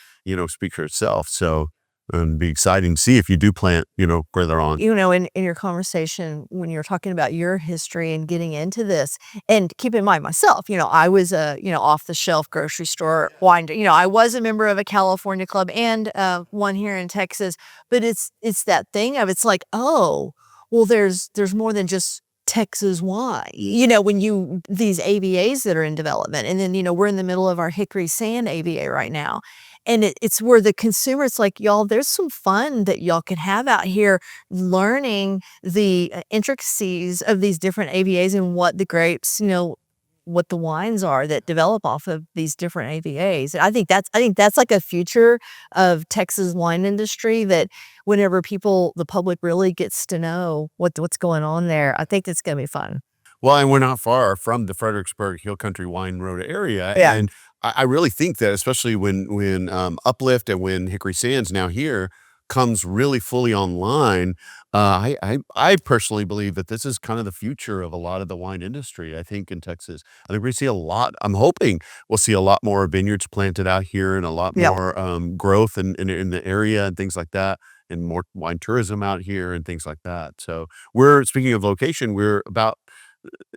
speak for itself. So it'd be exciting to see if you do plant, further on. In your conversation, when you're talking about your history and getting into this, and keep in mind myself, I was a, off the shelf grocery store wine. I was a member of a California club and one here in Texas, but it's that thing of, it's like, oh, well, there's more than just Texas wine, when these AVAs that are in development. And then, we're in the middle of our Hickory Sand AVA right now. And it's where the consumer, it's like, y'all, there's some fun that y'all can have out here learning the intricacies of these different AVAs and what the grapes, what the wines are that develop off of these different AVAs. And I think that's like a future of Texas wine industry, that whenever the public really gets to know what's going on there, I think it's going to be fun. Well, and we're not far from the Fredericksburg Hill Country Wine Road area. Yeah. And I really think that, especially when Uplift and when Hickory Sands now here comes really fully online, I personally believe that this is kind of the future of a lot of the wine industry. I think in Texas, I think we see a lot. I'm hoping we'll see a lot more vineyards planted out here, and a lot more growth in the area and things like that, and more wine tourism out here and things like that. So speaking of location, we're about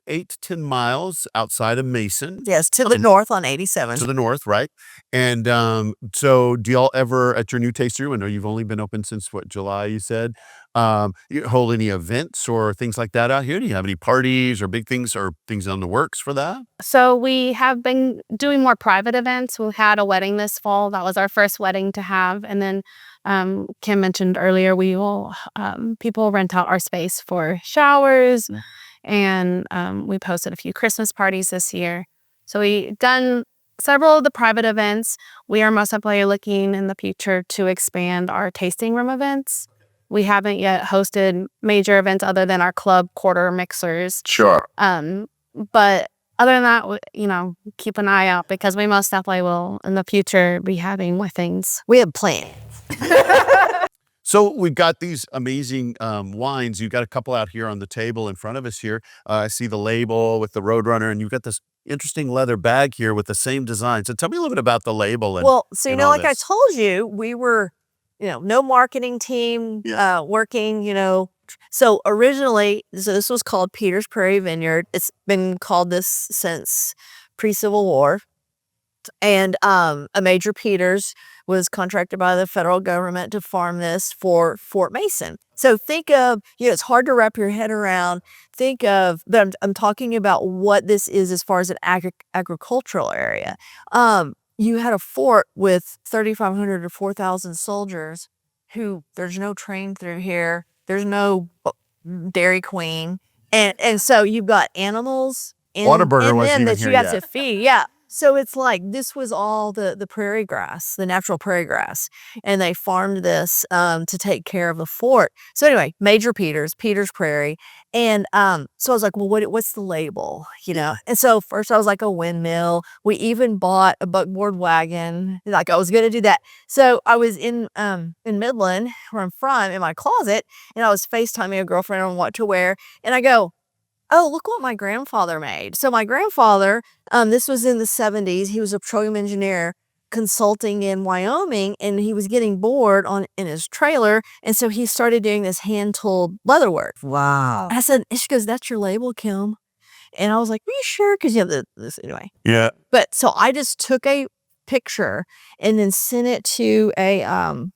8 to 10 miles outside of Mason. Yes, to the north on 87. To the north, right? And so do y'all ever, at your new tasting room, I know you've only been open since, July, you said, you hold any events or things like that out here? Do you have any parties or big things or things on the works for that? So we have been doing more private events. We had a wedding this fall. That was our first wedding to have. And then Kim mentioned earlier, we will people rent out our space for showers. And we've hosted a few Christmas parties this year. So we've done several of the private events. We are most likely looking in the future to expand our tasting room events. We haven't yet hosted major events other than our club quarter mixers. Sure. But other than that, keep an eye out, because we most definitely will in the future be having more things. We have plans. So we've got these amazing wines. You've got a couple out here on the table in front of us here. I see the label with the Roadrunner, and you've got this interesting leather bag here with the same design. So tell me a little bit about the label. Well, so, like I told you, we were, no marketing team working, So originally, this was called Peters Prairie Vineyard. It's been called this since pre-Civil War. And a Major Peters was contracted by the federal government to farm this for Fort Mason. So think of, it's hard to wrap your head around. But I'm talking about what this is as far as an agricultural area. You had a fort with 3,500 to 4,000 soldiers who, there's no train through here. There's no Dairy Queen. And so you've got animals in them that you have to feed. Yeah. So it's like, this was all the prairie grass, the natural prairie grass. And they farmed this to take care of the fort. So anyway, Major Peters Prairie. And so I was like, well, what's the label, And so first I was like, a windmill. We even bought a buckboard wagon. Like, I was going to do that. So I was in Midland, where I'm from, in my closet, and I was FaceTiming a girlfriend on what to wear. And I go, oh, look what my grandfather made. So my grandfather, this was in the 70s. He was a petroleum engineer consulting in Wyoming, and he was getting bored in his trailer. And so he started doing this hand-tooled leather work. Wow. And I said, she goes, that's your label, Kim. And I was like, are you sure? Because this anyway. Yeah. But so I just took a picture and then sent it to a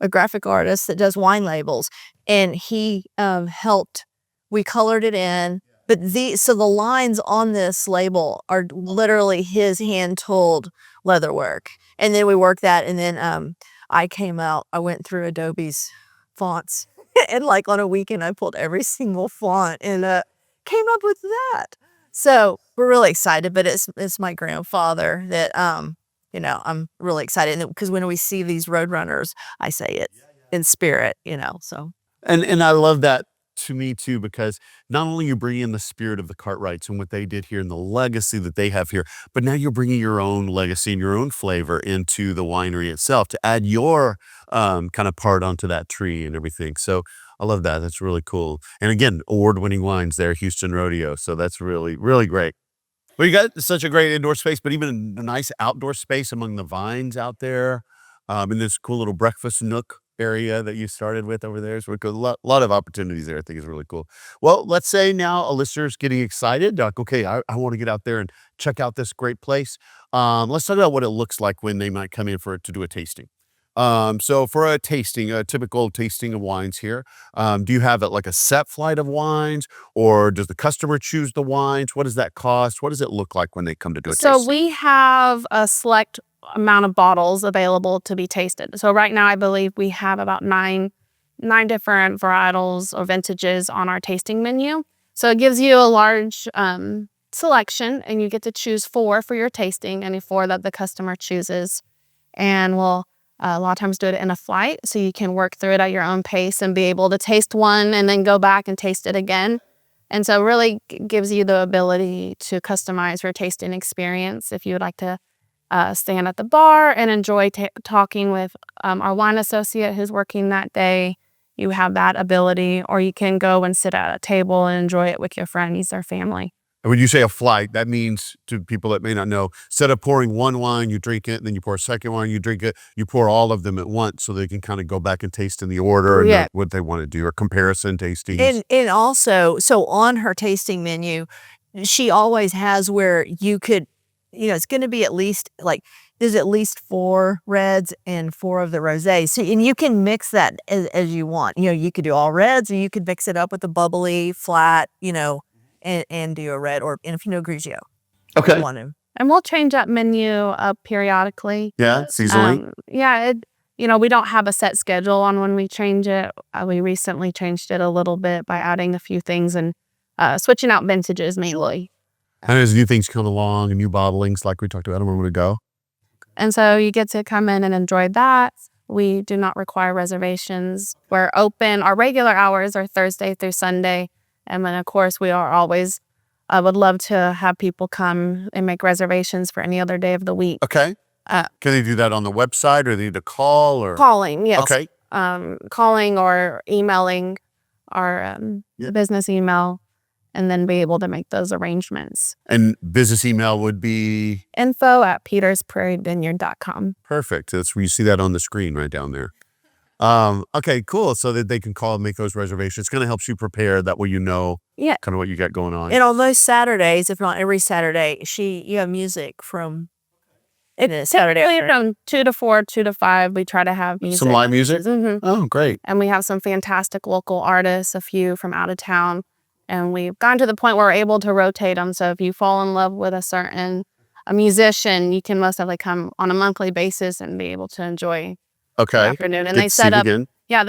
graphic artist that does wine labels. And he helped. We colored it in, but so the lines on this label are literally his hand-tooled leather work. And then we worked that, and then I went through Adobe's fonts, and like on a weekend I pulled every single font and came up with that. So we're really excited, but it's my grandfather that I'm really excited, because when we see these Roadrunners, I say it in spirit, so. And I love that, to me too, because not only you bring in the spirit of the Cartwrights and what they did here and the legacy that they have here, but now you're bringing your own legacy and your own flavor into the winery itself to add your kind of part onto that tree and everything. So I love that. That's really cool. And again, award-winning wines there, Houston Rodeo. So that's really, really great. Well, you got such a great indoor space, but even a nice outdoor space among the vines out there, in this cool little breakfast nook area that you started with over there. So a lot of opportunities there. I think is really cool. Well, let's say now a listener's getting excited. Like, okay, I want to get out there and check out this great place. Let's talk about what it looks like when they might come in to do a tasting. So for a typical tasting of wines here, do you have like a set flight of wines, or does the customer choose the wines? What does that cost? What does it look like when they come to do a So tasting? we have a select amount of bottles available to be tasted. So right now, I believe we have about nine different varietals or vintages on our tasting menu. So it gives you a large selection, and you get to choose 4 for your tasting, any 4 that the customer chooses. And we'll a lot of times do it in a flight, so you can work through it at your own pace and be able to taste one and then go back and taste it again. And so it really gives you the ability to customize your tasting experience. If you would like to stand at the bar and enjoy talking with our wine associate who's working that day, you have that ability. Or you can go and sit at a table and enjoy it with your friends or family. And when you say a flight, that means, to people that may not know, instead of pouring one wine, you drink it, and then you pour a second wine, you drink it, you pour all of them at once so they can kind of go back and taste in the order and Yeah. what they want to do, or comparison tastings. And also, so on her tasting menu, she always has where you could, it's going to be at least there's at least 4 reds and 4 of the rosés. So, and you can mix that as you want. You could do all reds, or you could mix it up with a bubbly, flat, and do a red, and if you know Grigio. Okay. Want to. And we'll change that menu up periodically. Yeah, seasonally. We don't have a set schedule on when we change it. We recently changed it a little bit by adding a few things and switching out vintages mainly. And as new things come along and new bottlings, like we talked about a moment ago. And so you get to come in and enjoy that. We do not require reservations. We're open. Our regular hours are Thursday through Sunday. And then, of course, we are always, I would love to have people come and make reservations for any other day of the week. Okay. Can they do that on the website, or they need to call? Or Calling, yes. Okay. Calling or emailing our business email, and then be able to make those arrangements. And business email would be? info@petersprairievineyard.com. Perfect. That's where you see that on the screen right down there. Okay, cool. So that they can call and make those reservations. It kind of helps you prepare. That way kind of what you got going on. And on those Saturdays, if not every Saturday, you have music from Saturday. From 2 to 4, 2 to 5, we try to have music. Some live music? Mm-hmm. Oh, great. And we have some fantastic local artists, a few from out of town. And we've gotten to the point where we're able to rotate them. So if you fall in love with a musician, you can most definitely come on a monthly basis and be able to enjoy the afternoon. And they set up, they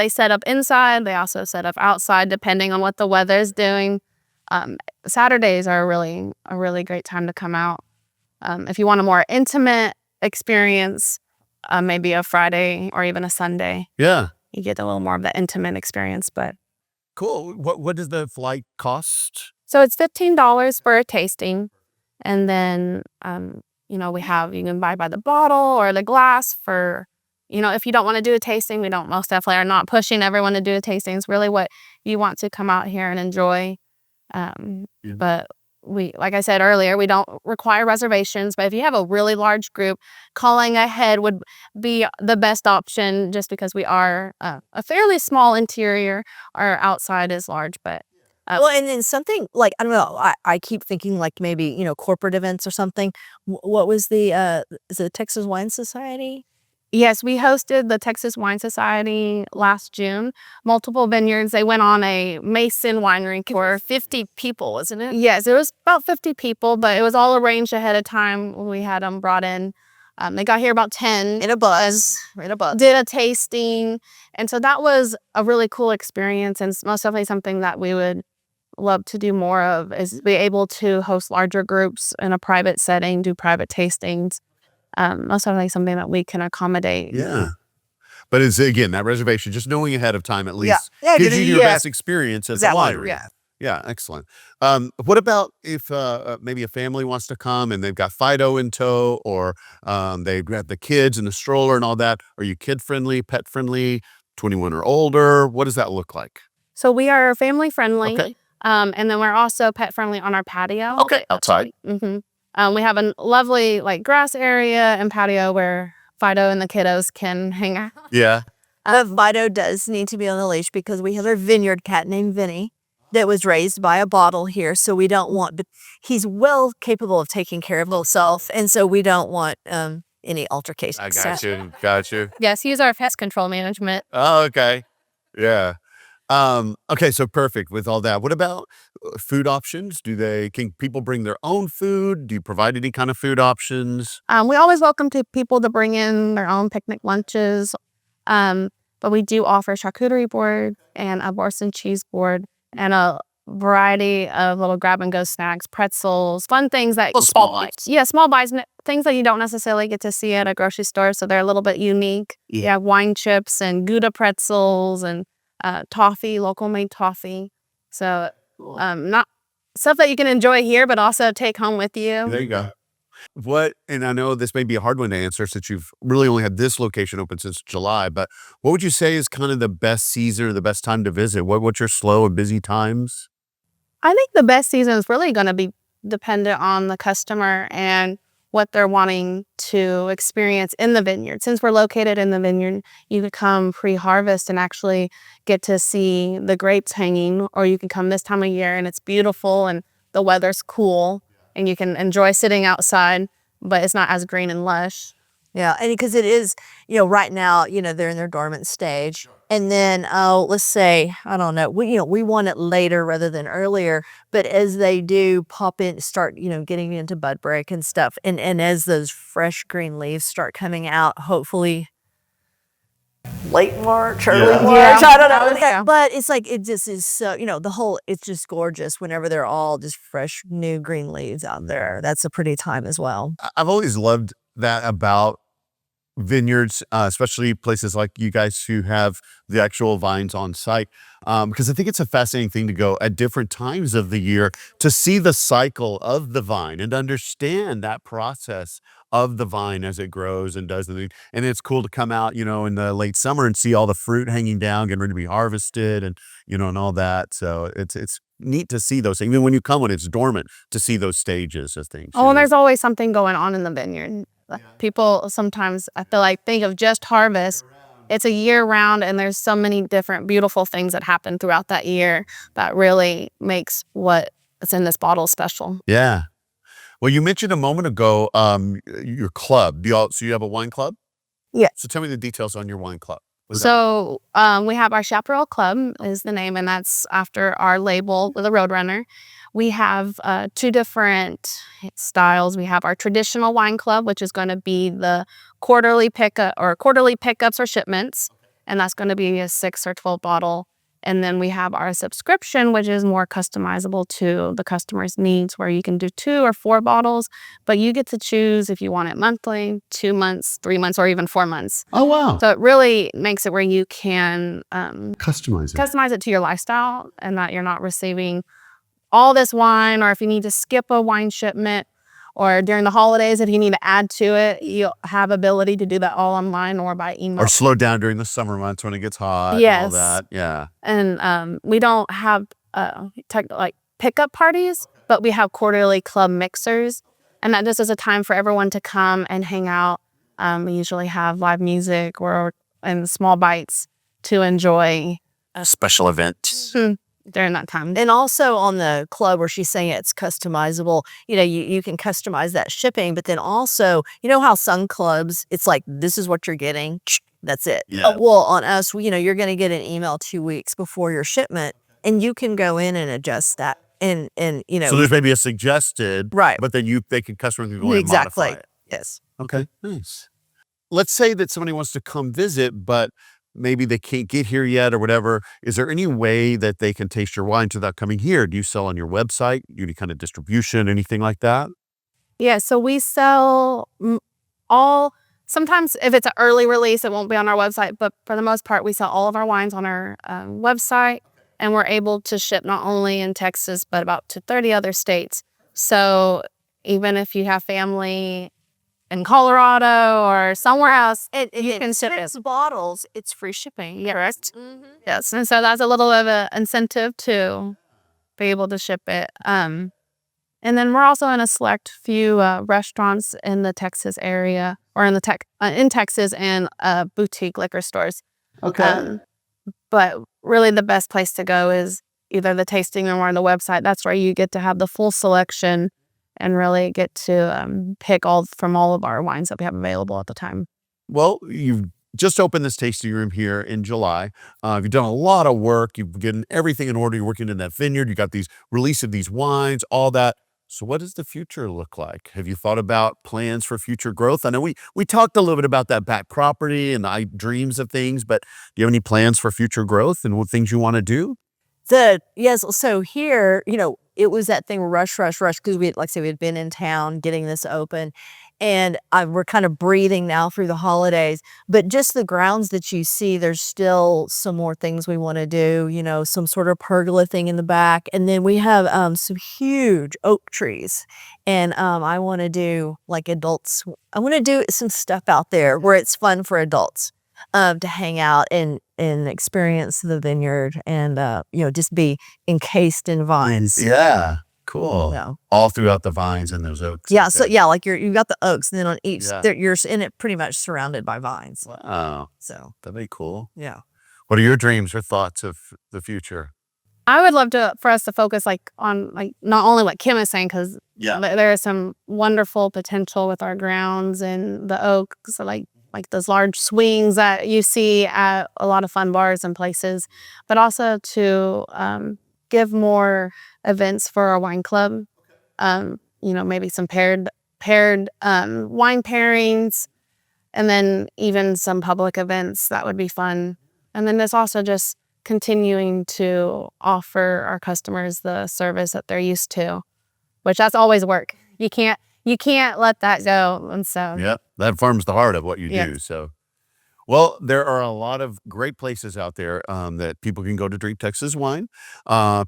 set up inside. They also set up outside, depending on what the weather is doing. Saturdays are a really great time to come out. If you want a more intimate experience, maybe a Friday or even a Sunday. Yeah. You get a little more of the intimate experience, but. Cool. What does the flight cost? So it's $15 for a tasting. And then, you can buy by the bottle or the glass for, if you don't want to do a tasting, we don't most definitely are not pushing everyone to do a tasting. It's really what you want to come out here and enjoy. But like I said earlier, we don't require reservations, but if you have a really large group, calling ahead would be the best option, just because we are a fairly small interior. Our outside is large, but. And then something like, I don't know, I keep thinking like maybe, corporate events or something. What was is it Texas Wine Society? Yes, we hosted the Texas Wine Society last June. Multiple vineyards. They went on a Mason winery for 50 people, wasn't it? Yes, it was about 50 people, but it was all arranged ahead of time. We had them brought in. They got here about 10. In a bus. Did a tasting. And so that was a really cool experience, and most definitely something that we would love to do more of, is be able to host larger groups in a private setting, do private tastings. Most definitely something that we can accommodate. Yeah. But it's, again, that reservation, just knowing ahead of time at least gives you your best experience at the winery. Yeah, excellent. What about if maybe a family wants to come and they've got Fido in tow, or they've got the kids and the stroller and all that? Are you kid-friendly, pet-friendly, 21 or older? What does that look like? So we are family-friendly. Okay. And then we're also pet-friendly on our patio. Okay, outside. Mm-hmm. We have a lovely grass area and patio where Fido and the kiddos can hang out. Yeah. Fido does need to be on the leash because we have a vineyard cat named Vinny that was raised by a bottle here. So we don't want, but he's well capable of taking care of himself. And so we don't want, any altercations. I got you. Got you. Yes, he's our pest control management. Oh, okay. Yeah. Okay, so perfect with all that. What about food options? Can people bring their own food? Do you provide any kind of food options? We always welcome people to bring in their own picnic lunches. But we do offer charcuterie board and a Boston cheese board and a variety of little grab and go snacks, pretzels, fun things that Small bites. Yeah, small bites, things that you don't necessarily get to see at a grocery store, so they're a little bit unique. Yeah, wine chips and Gouda pretzels and toffee, local made toffee. So not stuff that you can enjoy here, but also take home with you. There you go. And I know this may be a hard one to answer since you've really only had this location open since July, but what would you say is kind of the best season or the best time to visit? What's your slow and busy times? I think the best season is really going to be dependent on the customer and what they're wanting to experience in the vineyard. Since we're located in the vineyard, you could come pre-harvest and actually get to see the grapes hanging, or you can come this time of year and it's beautiful and the weather's cool and you can enjoy sitting outside, but it's not as green and lush. Yeah, and because it is, right now, they're in their dormant stage. And then, let's say, I don't know, we want it later rather than earlier. But as they do pop in, start, getting into bud break and stuff. And as those fresh green leaves start coming out, hopefully late March, early March, I don't know. Yeah. But it's like, it just is so, it's just gorgeous whenever they're all just fresh, new green leaves out there. That's a pretty time as well. I've always loved that about vineyards, especially places like you guys who have the actual vines on site, because I think it's a fascinating thing to go at different times of the year to see the cycle of the vine and understand that process of the vine as it grows and does the thing. And it's cool to come out, in the late summer and see all the fruit hanging down, getting ready to be harvested, and and all that. So it's neat to see those things, even when you come when it's dormant, to see those stages of things. Oh, and there's always something going on in the vineyard. People sometimes, I feel like, think of just harvest. It's a year round, and there's so many different beautiful things that happen throughout that year that really makes what's in this bottle special. Yeah. Well, you mentioned a moment ago your club. So you have a wine club? Yeah. So tell me the details on your wine club. So we have our Chaparral Club is the name, and that's after our label with a Roadrunner. We have two different styles. We have our traditional wine club, which is going to be the quarterly pickups or shipments, and that's going to be a 6 or 12 bottle. And then we have our subscription, which is more customizable to the customer's needs, where you can do 2 or 4 bottles, but you get to choose if you want it monthly, 2 months, 3 months, or even 4 months. Oh, wow. So it really makes it where you can Customize it to your lifestyle, and that you're not receiving all this wine, or if you need to skip a wine shipment, or during the holidays, if you need to add to it, you'll have ability to do that all online or by email. Or slow down during the summer months when it gets hot. Yes. And all that. Yeah. And we don't have like pickup parties, but we have quarterly club mixers, and that just is a time for everyone to come and hang out. We usually have live music and small bites to enjoy. Special events. During that time. And also on the club where she's saying it's customizable, you can customize that shipping, but then also, how some clubs, it's like, this is what you're getting. That's it. Yeah. Well, on us, you're going to get an email 2 weeks before your shipment, and you can go in and adjust that. And So there's maybe a customers right. but then customers can go in and Exactly. modify it. Yes. Okay, nice. Let's say that somebody wants to come visit, but maybe they can't get here yet or whatever. Is there any way that they can taste your wines without coming here? Do you sell on your website? Do you any kind of distribution, anything like that? Yeah, so we sell sometimes if it's an early release, it won't be on our website, but for the most part, we sell all of our wines on our website, and we're able to ship not only in Texas, but about to 30 other states. So even if you have family in Colorado or somewhere else, you can ship it. Bottles, it's free shipping. Correct? Mm-hmm. Yes, and so that's a little of an incentive to be able to ship it. And then we're also in a select few restaurants in the Texas area, or in Texas, and boutique liquor stores. Okay. But really, the best place to go is either the tasting room or the website. That's where you get to have the full selection and really get to pick from all of our wines that we have available at the time. Well, you've just opened this tasting room here in July. You've done a lot of work. You've gotten everything in order. You're working in that vineyard. You got these release of these wines, all that. So what does the future look like? Have you thought about plans for future growth? I know we talked a little bit about that back property and dreams of things, but do you have any plans for future growth and what things you want to do? Yes, so here, it was that thing rush, because we had been in town getting this open, and we're kind of breathing now through the holidays. But just the grounds that you see, there's still some more things we want to do. Some sort of pergola thing in the back, and then we have some huge oak trees, and I want to do adults. I want to do some stuff out there where it's fun for adults to hang out and experience the vineyard and just be encased in vines. Yeah, cool. Yeah. All throughout the vines and those oaks. Yeah, so you've got the oaks, and then on each Yeah. you're in it pretty much surrounded by vines. Wow, So that'd be cool. yeah. What are your dreams or thoughts of the future? I would love for us to focus on not only what Kim is saying, because Yeah. there is some wonderful potential with our grounds and the oaks, like those large swings that you see at a lot of fun bars and places, but also to give more events for our wine club. Maybe some paired wine pairings, and then even some public events that would be fun. And then there's also just continuing to offer our customers the service that they're used to, which that's always work. You can't let that go. And so Yeah, that forms the heart of what you Yeah. do. So, well, there are a lot of great places out there that people can go to drink Texas wine,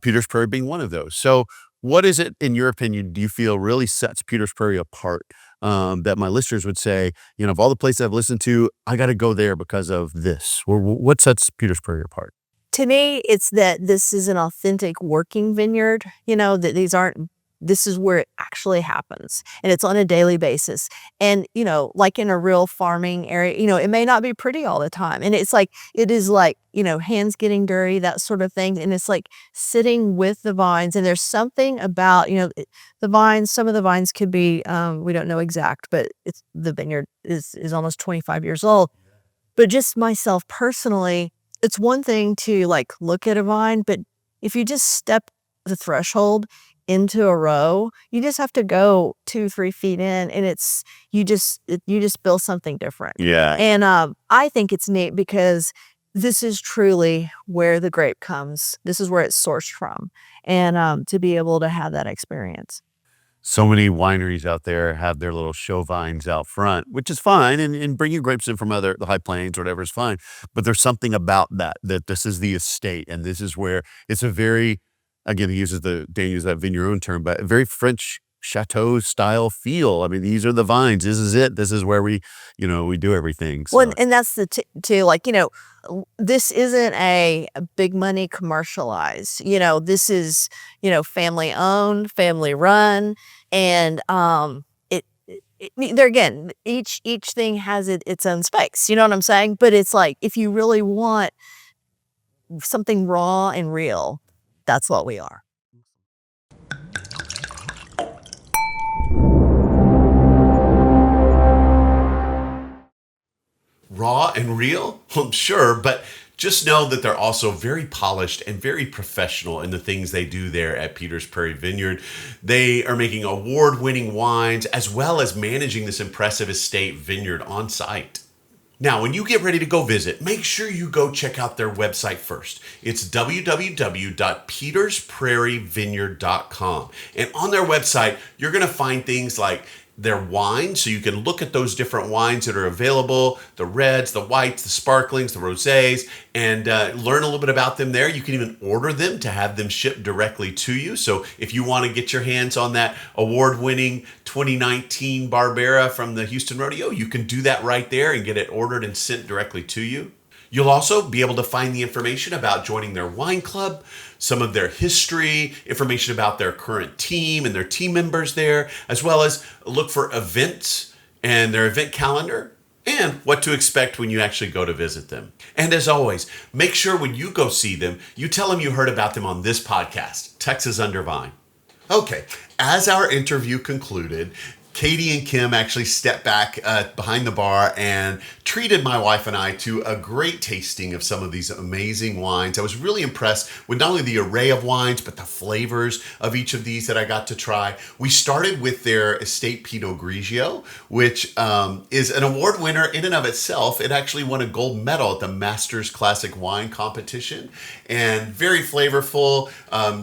Peters Prairie being one of those. So what is it, in your opinion, do you feel really sets Peters Prairie apart that my listeners would say, of all the places I've listened to, I got to go there because of this? What sets Peters Prairie apart? To me, it's that this is an authentic working vineyard, that this is where it actually happens, and it's on a daily basis. And, like in a real farming area, it may not be pretty all the time. And it is hands getting dirty, that sort of thing. And it's sitting with the vines. And there's something about, the vines, some of the vines could be, we don't know exact, but the vineyard is almost 25 years old. But just myself personally, it's one thing to look at a vine, but if you just step the threshold into a row, you just have to go 2-3 feet in, and you just build something different. Yeah. And I think it's neat because this is truly where the grape comes. This is where it's sourced from, and to be able to have that experience. So many wineries out there have their little show vines out front, which is fine, and bringing grapes in from the High Plains or whatever is fine. But there's something about that this is the estate, and this is where it's a very, again, Dan uses that vigneron term, but a very French chateau style feel. I mean, these are the vines. This is it. This is where we do everything. So. Well, and that's too, this isn't a big money commercialized. This is, family owned, family run, and there again, each thing has its own space. You know what I'm saying? But it's if you really want something raw and real, that's what we are. Raw and real? Well, sure, but just know that they're also very polished and very professional in the things they do there at Peters Prairie Vineyard. They are making award-winning wines as well as managing this impressive estate vineyard on site. Now, when you get ready to go visit, make sure you go check out their website first. It's www.petersprairievineyard.com. And on their website, you're going to find things like their wines, so you can look at those different wines that are available, the reds, the whites, the sparklings, the rosés, and learn a little bit about them there. You can even order them to have them shipped directly to you. So if you want to get your hands on that award-winning 2019 Barbera from the Houston Rodeo, you can do that right there and get it ordered and sent directly to you. You'll also be able to find the information about joining their wine club, some of their history, information about their current team and their team members there, as well as look for events and their event calendar and what to expect when you actually go to visit them. And as always, make sure when you go see them, you tell them you heard about them on this podcast, Texas Under Vine. Okay, as our interview concluded, Katie and Kim actually stepped back behind the bar and treated my wife and I to a great tasting of some of these amazing wines. I was really impressed with not only the array of wines, but the flavors of each of these that I got to try. We started with their Estate Pinot Grigio, which is an award winner in and of itself. It actually won a gold medal at the Masters Classic Wine Competition, and very flavorful,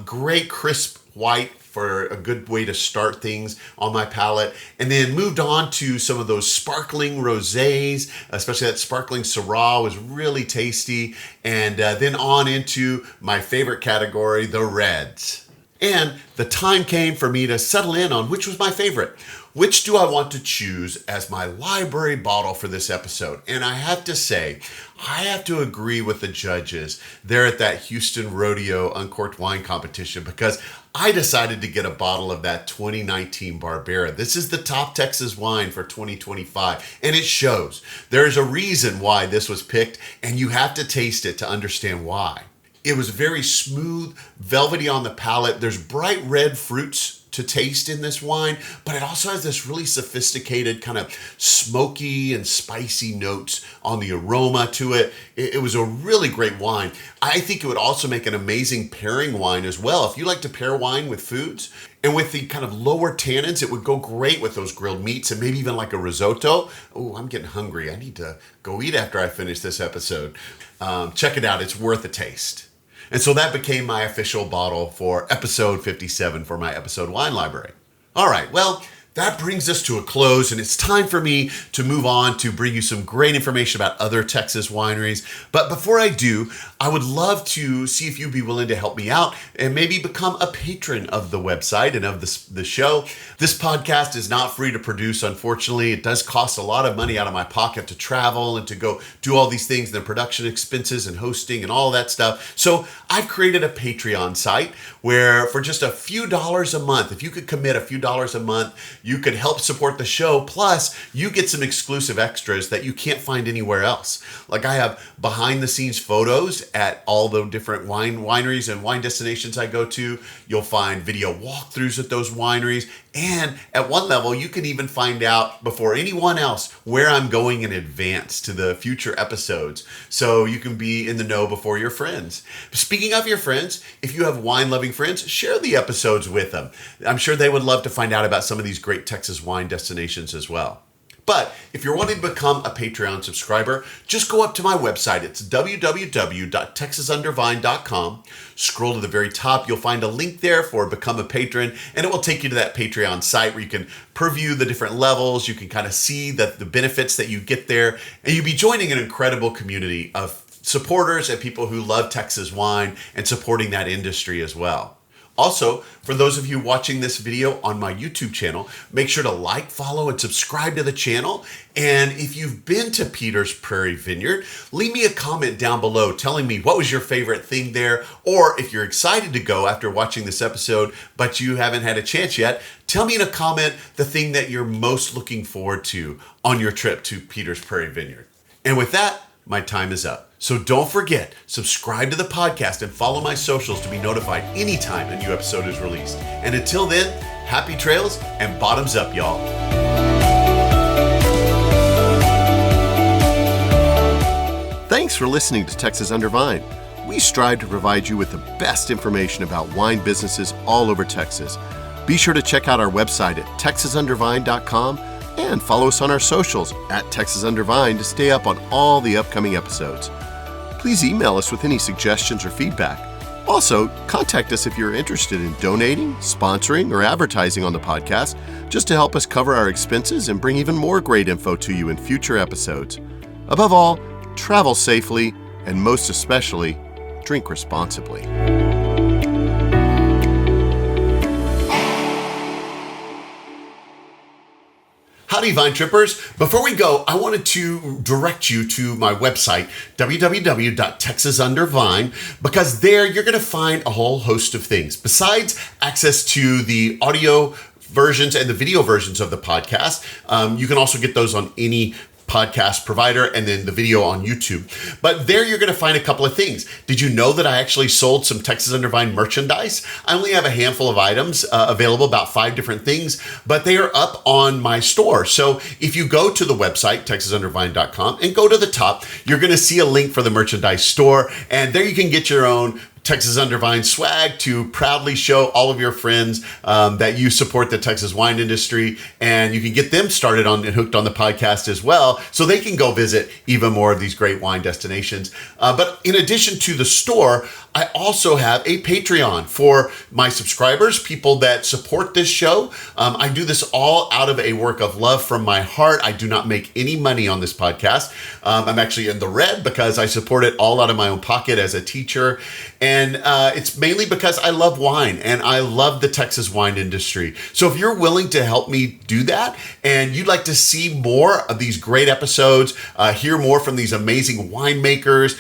great crisp white for a good way to start things on my palate. And then moved on to some of those sparkling rosés, especially that sparkling Syrah was really tasty. And then on into my favorite category, the reds. And the time came for me to settle in on which was my favorite. Which do I want to choose as my library bottle for this episode? And I have to say, I have to agree with the judges there at that Houston Rodeo Uncorked wine competition, because I decided to get a bottle of that 2019 Barbera. This is the top Texas wine for 2025, and it shows. There's a reason why this was picked, and you have to taste it to understand why. It was very smooth, velvety on the palate. There's bright red fruits to taste in this wine, but it also has this really sophisticated kind of smoky and spicy notes on the aroma to it. It was a really great wine. I think it would also make an amazing pairing wine as well. If you like to pair wine with foods, and with the kind of lower tannins, it would go great with those grilled meats and maybe even like a risotto. Oh, I'm getting hungry. I need to go eat after I finish this episode. Check it out. It's worth a taste. And so that became my official bottle for episode 57 for my episode wine library. All right, well, that brings us to a close, and it's time for me to move on to bring you some great information about other Texas wineries. But before I do, I would love to see if you'd be willing to help me out and maybe become a patron of the website and of the show. This podcast is not free to produce, unfortunately. It does cost a lot of money out of my pocket to travel and to go do all these things, the production expenses and hosting and all that stuff. So I've created a Patreon site where for just a few dollars a month, if you could commit a few dollars a month, you could help support the show. Plus, you get some exclusive extras that you can't find anywhere else. Like I have behind the scenes photos at all the different wineries and wine destinations I go to. You'll find video walkthroughs at those wineries. And at one level, you can even find out before anyone else where I'm going in advance to the future episodes. So you can be in the know before your friends. Speaking of your friends, if you have wine-loving friends, share the episodes with them. I'm sure they would love to find out about some of these great Texas wine destinations as well. But if you're wanting to become a Patreon subscriber, just go up to my website. It's www.texasundervine.com. Scroll to the very top. You'll find a link there for Become a Patron, and it will take you to that Patreon site where you can preview the different levels. You can kind of see the benefits that you get there, and you'll be joining an incredible community of supporters and people who love Texas wine and supporting that industry as well. Also, for those of you watching this video on my YouTube channel, make sure to like, follow, and subscribe to the channel. And if you've been to Peters Prairie Vineyard, leave me a comment down below telling me what was your favorite thing there. Or if you're excited to go after watching this episode, but you haven't had a chance yet, tell me in a comment the thing that you're most looking forward to on your trip to Peters Prairie Vineyard. And with that, my time is up. So don't forget, subscribe to the podcast and follow my socials to be notified anytime a new episode is released. And until then, happy trails and bottoms up, y'all. Thanks for listening to Texas Under Vine. We strive to provide you with the best information about wine businesses all over Texas. Be sure to check out our website at texasundervine.com and follow us on our socials at Texas Under Vine to stay up on all the upcoming episodes. Please email us with any suggestions or feedback. Also, contact us if you're interested in donating, sponsoring, or advertising on the podcast, just to help us cover our expenses and bring even more great info to you in future episodes. Above all, travel safely, and most especially, drink responsibly. Howdy, Vine Trippers. Before we go, I wanted to direct you to my website, www.texasundervine, because there you're going to find a whole host of things. Besides access to the audio versions and the video versions of the podcast, you can also get those on any podcast provider and then the video on YouTube. But there you're going to find a couple of things. Did you know that I actually sold some Texas Under Vine merchandise? I only have a handful of items available, about 5 different things, but they are up on my store. So if you go to the website, texasundervine.com, and go to the top, you're going to see a link for the merchandise store. And there you can get your own Texas Under Vine swag to proudly show all of your friends that you support the Texas wine industry, and you can get them started on and hooked on the podcast as well, so they can go visit even more of these great wine destinations. But in addition to the store, I also have a Patreon for my subscribers, people that support this show. I do this all out of a work of love from my heart. I do not make any money on this podcast. I'm actually in the red because I support it all out of my own pocket as a teacher. And it's mainly because I love wine and I love the Texas wine industry. So if you're willing to help me do that and you'd like to see more of these great episodes, hear more from these amazing winemakers,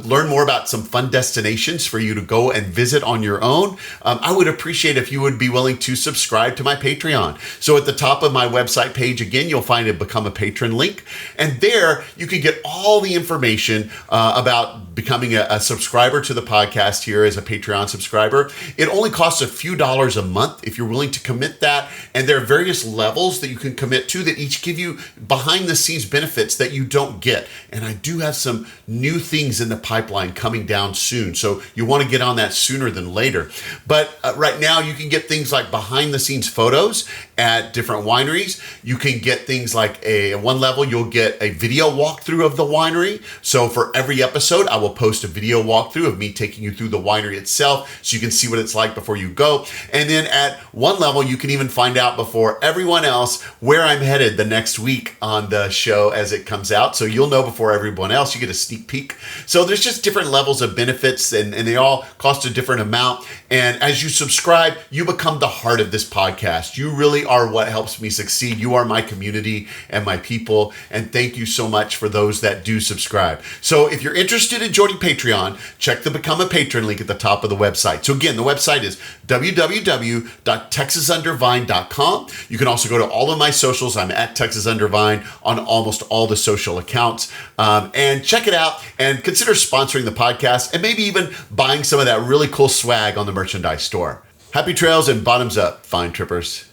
learn more about some fun destinations for you to go and visit on your own, I would appreciate if you would be willing to subscribe to my Patreon. So at the top of my website page, again, you'll find a Become a Patron link. And there you can get all the information about becoming a subscriber to the podcast here as a Patreon subscriber. It only costs a few dollars a month if you're willing to commit that. And there are various levels that you can commit to that each give you behind the scenes benefits that you don't get. And I do have some new things in the pipeline coming down soon. So you want to get on that sooner than later. But right now you can get things like behind the scenes photos at different wineries. You can get things like at one level, you'll get a video walkthrough of the winery. So for every episode, I will post a video walkthrough of me taking you through the winery itself so you can see what it's like before you go. And then at one level, you can even find out before everyone else where I'm headed the next week on the show as it comes out. So you'll know before everyone else. You get a sneak peek. So there's just different levels of benefits and they all cost a different amount. And as you subscribe, you become the heart of this podcast. You really are what helps me succeed. You are my community and my people. And thank you so much for those that do subscribe. So if you're interested in joining Patreon, check the Become a Patron link at the top of the website. So again, the website is www.texasundervine.com. You can also go to all of my socials. I'm at Texas Under Vine on almost all the social accounts. And check it out and consider sponsoring the podcast and maybe even buying some of that really cool swag on the merchandise store. Happy trails and bottoms up, fine trippers.